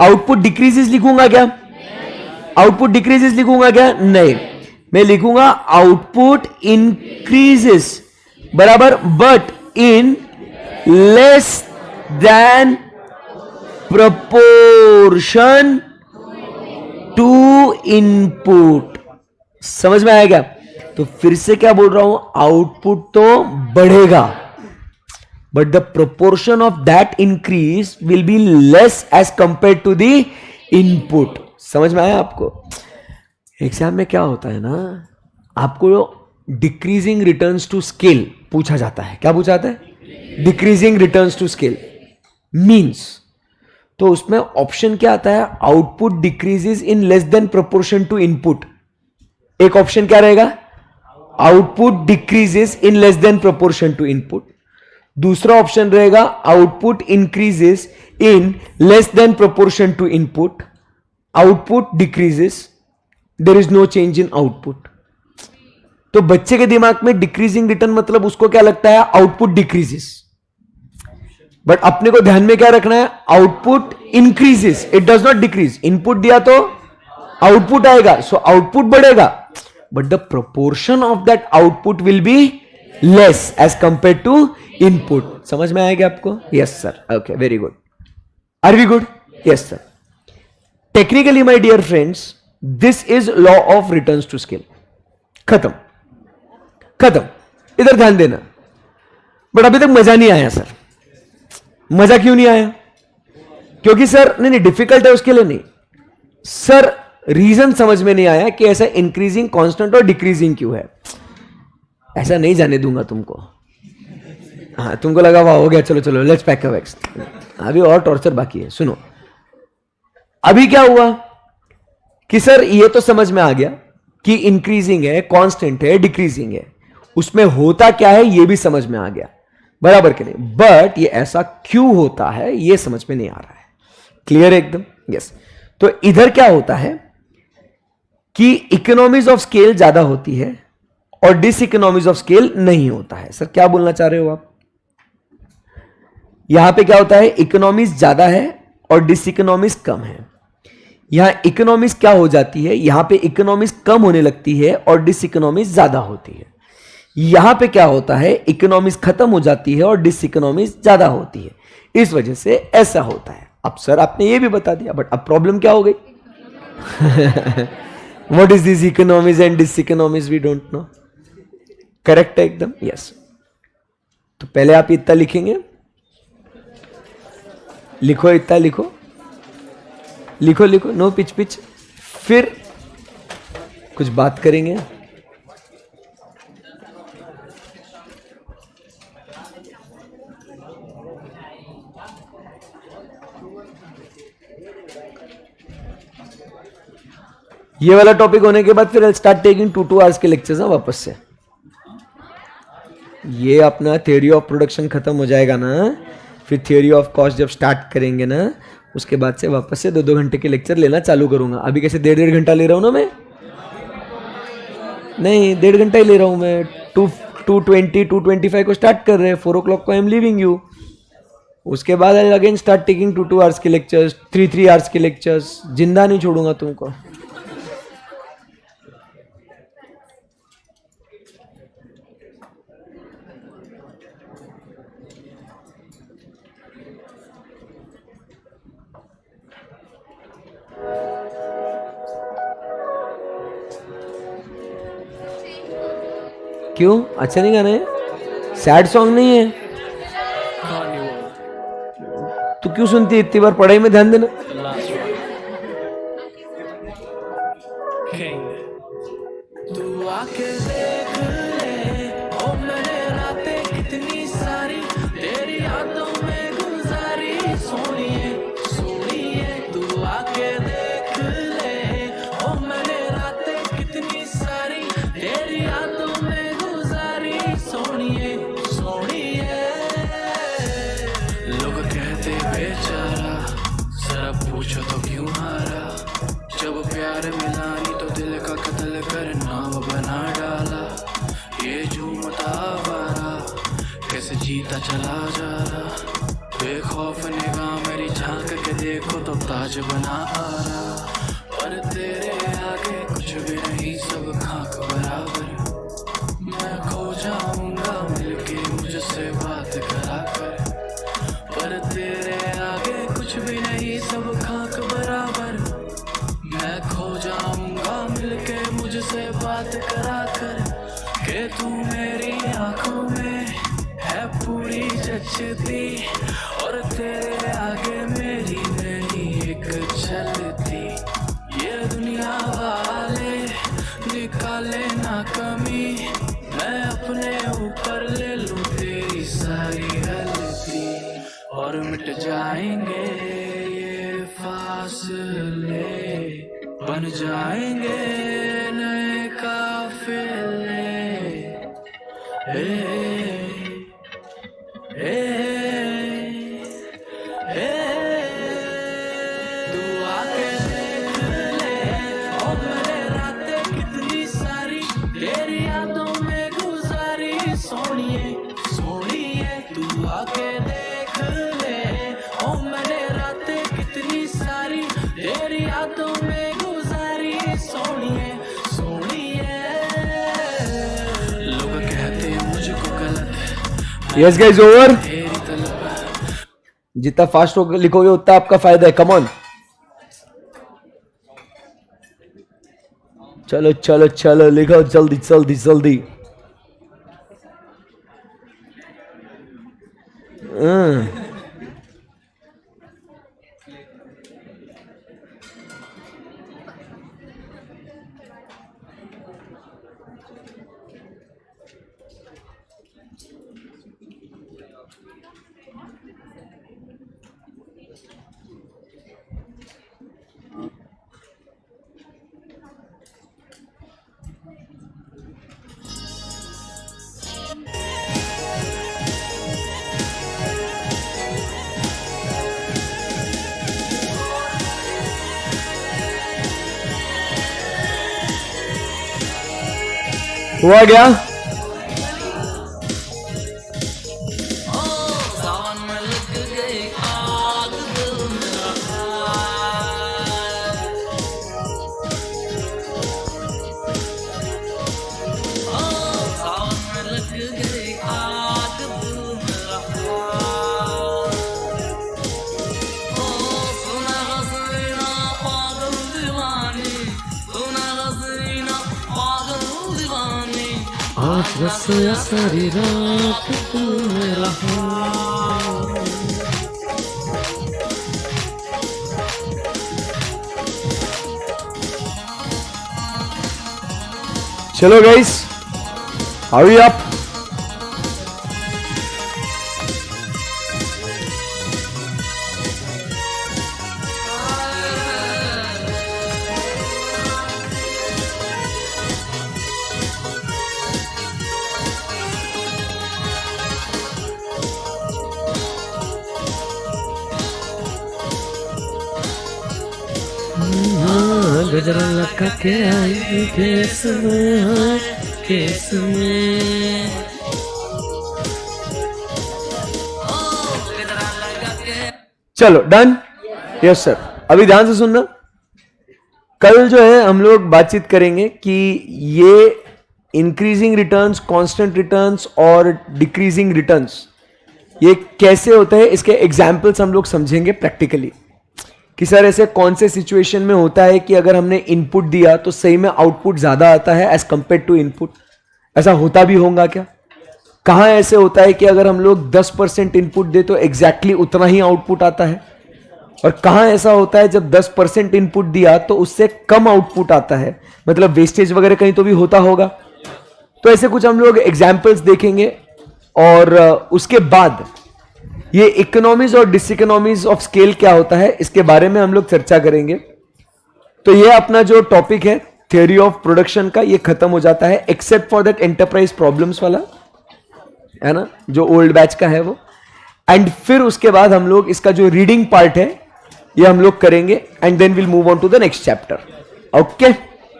आउटपुट डिक्रीजेस लिखूंगा क्या? आउटपुट डिक्रीजेस लिखूंगा क्या? नहीं, मैं लिखूंगा आउटपुट इंक्रीजेस, बराबर, but in less than proportion to input. समझ में आएगा? तो फिर से क्या बोल रहा हूं? आउटपुट तो बढ़ेगा, but the proportion of that increase will be less as compare to the input. समझ में आया आपको? एग्जाम में क्या होता है ना, आपको डिक्रीजिंग रिटर्न्स टू स्केल पूछा जाता है. क्या पूछा जाता है? Decreasing returns to scale means, तो उसमें ऑप्शन क्या आता है? Output decreases in less than proportion to input. एक ऑप्शन क्या रहेगा? Output decreases in less than proportion to input. दूसरा ऑप्शन रहेगा output increases in less than proportion to input. Output decreases, there is no change in output. तो बच्चे के दिमाग में डिक्रीजिंग रिटर्न मतलब उसको क्या लगता है? Output decreases. बट अपने को ध्यान में क्या रखना है? Output increases, it does not decrease. Input दिया तो आउटपुट आएगा, सो आउटपुट बढ़ेगा, but the proportion of that output will be less as compare to input. समझ में आएगा आपको? Yes sir. Okay, very good. Are we good? Yes sir. Technically my dear friends, this is law of returns to scale. खत्म, खत्म. इधर ध्यान देना. But अभी तक मजा नहीं आया सर. मजा क्यों नहीं आया? क्योंकि सर नहीं डिफिकल्ट है उसके लिए नहीं सर, रीजन समझ में नहीं आया कि ऐसा इंक्रीजिंग कांस्टेंट और डिक्रीजिंग क्यों है. ऐसा नहीं जाने दूंगा तुमको. हाँ, तुमको लगा वाह हो गया, चलो चलो लेट्स पैक अ बैग्स. अभी और टॉर्चर बाकी है. सुनो, अभी क्या हुआ कि सर ये तो समझ में आ गया कि इंक्रीजिंग है, कांस्टेंट है, डिक्रीजिंग है. उसमें होता क्या है ये भी समझ में आ गया, बराबर के नहीं. बट ये ऐसा क्यों होता है ये समझ में नहीं आ रहा है. क्लियर है एकदम? यस. तो इधर क्या होता है कि इकोनॉमीज ऑफ स्केल ज्यादा होती है और डिस इकोनॉमीज ऑफ स्केल नहीं होता है. सर क्या बोलना चाह रहे हो आप? यहां पे क्या होता है? इकोनॉमीज ज्यादा है और डिस इकोनॉमीज कम है. यहां इकोनॉमीज क्या हो जाती है? यहां पे इकोनॉमीज कम होने लगती है और डिस इकोनॉमीज ज्यादा होती है. यहां पे क्या होता है? इकोनॉमीज खत्म हो जाती है और डिस इकोनॉमीज ज्यादा होती है. इस वजह से ऐसा होता है. अब सर आपने ये भी बता दिया, बट अब प्रॉब्लम क्या हो गई? What is this economies and diseconomies? We don't know. Correct है एकदम? यस. तो पहले आप इतना लिखेंगे, लिखो, इतना लिखो, लिखो लिखो, नो पिच पिच. फिर कुछ बात करेंगे. ये वाला टॉपिक होने के बाद फिर आई स्टार्ट टेकिंग 2 आवर्स के लेक्चर्स हैं वापस से. ये अपना थ्योरी ऑफ प्रोडक्शन खत्म हो जाएगा ना, फिर थ्योरी ऑफ कॉस्ट जब स्टार्ट करेंगे ना, उसके बाद से वापस से 2-2 घंटे के लेक्चर लेना चालू करूंगा. अभी कैसे 1.5 घंटा ले रहा हूं ना मैं? नहीं, 1.5 घंटा ही ले रहा हूं मैं. 2:20 2:25 को स्टार्ट कर रहे हैं, 4 o'clock को आई एम लीविंग यू. उसके बाद I again start taking 2 hours के लेक्चर्स, 3 आवर्स के लेक्चर्स. जिंदा नहीं छोड़ूंगा तुमको. क्यों अच्छा नहीं गाना है? सैड सॉन्ग नहीं है तो क्यों सुनती है इतनी बार? पढ़ाई में ध्यान देना। तू आके देख ले ओ मैंने रातें कितनी सारी तेरी यादों में गुजारी सोनिए सोनिए तू आके देख ले ओ मैंने रातें कितनी सारी तेरी यादों में गुजारी सोनिए सोनिए लोग कहते बेचारा जरा पूछो तो क्यों हारा जब प्यार मिला नहीं तो दिल का कत्ल करना वो बना डाला ये झूमता आवारा कैसे जीता चला जा रहा बेखौफ निगाह मेरी झांक के देखो तो ताज बना आ रहा पर तेरे आगे कुछ भी नहीं सब खाक बराबर मैं खो जाऊंगा मिलके मुझसे बात करा कर पर तेरे आगे कुछ भी नहीं सब खाक बराबर मैं खो जाऊंगा मिलके मुझसे बात करा कर के तू मेरी आंखों में है पूरी जचती और तेरे आगे मेरी नहीं एक चलती ये दुनिया वाले निकाले ना कमी मैं अपने ऊपर ले लूं तेरी सारी गलती और मिट जाएंगे ये फासले बन जाएंगे नए काफिले तू आके देख ले ओ मैंने रातें कितनी सारी तेरी यादों में गुजारी सोनिए सोनिए तू आके देख ले ओ मैंने रातें कितनी सारी तेरी यादों में गुजारी सोनिए सोनिए लोग कहते हैं मुझको गलत यस गाइस ओवर। तेरी तलब जितना फास्ट लिखोगे उतना आपका फायदा है। कम ऑन चलो चलो चलो लिखो जल्दी जल्दी जल्दी। हुआ क्या? सावन में लग गई आग दिल मेरा सावन में लग गई आग दिल मेरा सुना हसीना पागल दीवानी सुना हसीना पागल दीवानी आज बस या सारी रात तू मेरा चलो गाइस hurry up। गजरा लगा के आई केस में केस में चलो डन। Yes sir. अभी ध्यान से सुनना। कल जो है हम लोग बातचीत करेंगे कि ये इंक्रीजिंग रिटर्न्स, कांस्टेंट रिटर्न्स और डिक्रीजिंग रिटर्न्स ये कैसे होता है, इसके एग्जाम्पल्स हम लोग समझेंगे प्रैक्टिकली कि सर ऐसे कौन से सिचुएशन में होता है कि अगर हमने इनपुट दिया तो सही में आउटपुट ज्यादा आता है एज कंपेयर टू इनपुट, ऐसा होता भी होगा क्या? कहां ऐसे होता है कि अगर हम लोग 10% इनपुट दे तो एग्जैक्टली उतना ही आउटपुट आता है, और कहां ऐसा होता है जब 10% इनपुट दिया तो उससे कम आउटपुट आता है, मतलब वेस्टेज वगैरह कहीं तो भी होता होगा। तो ऐसे कुछ हम लोग एग्जाम्पल्स देखेंगे, और उसके बाद ये इकोनॉमीज और डिसइकोनॉमीज ऑफ स्केल क्या होता है इसके बारे में हम लोग चर्चा करेंगे। तो ये अपना जो टॉपिक है थ्योरी ऑफ प्रोडक्शन का, ये खत्म हो जाता है, except for that enterprise problems वाला, है ना, जो ओल्ड बैच का है वो। एंड फिर उसके बाद हम लोग इसका जो रीडिंग पार्ट है ये हम लोग करेंगे, and then will move on to the next chapter. Okay,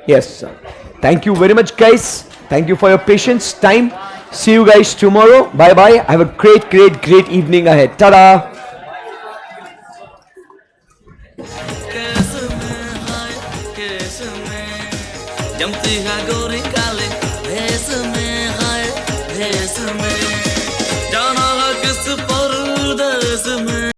yes sir, thank you very much guys, thank you for your patience, time, see you guys tomorrow, bye bye, have a great evening ahead, tata. Case में जमती है गोरी काले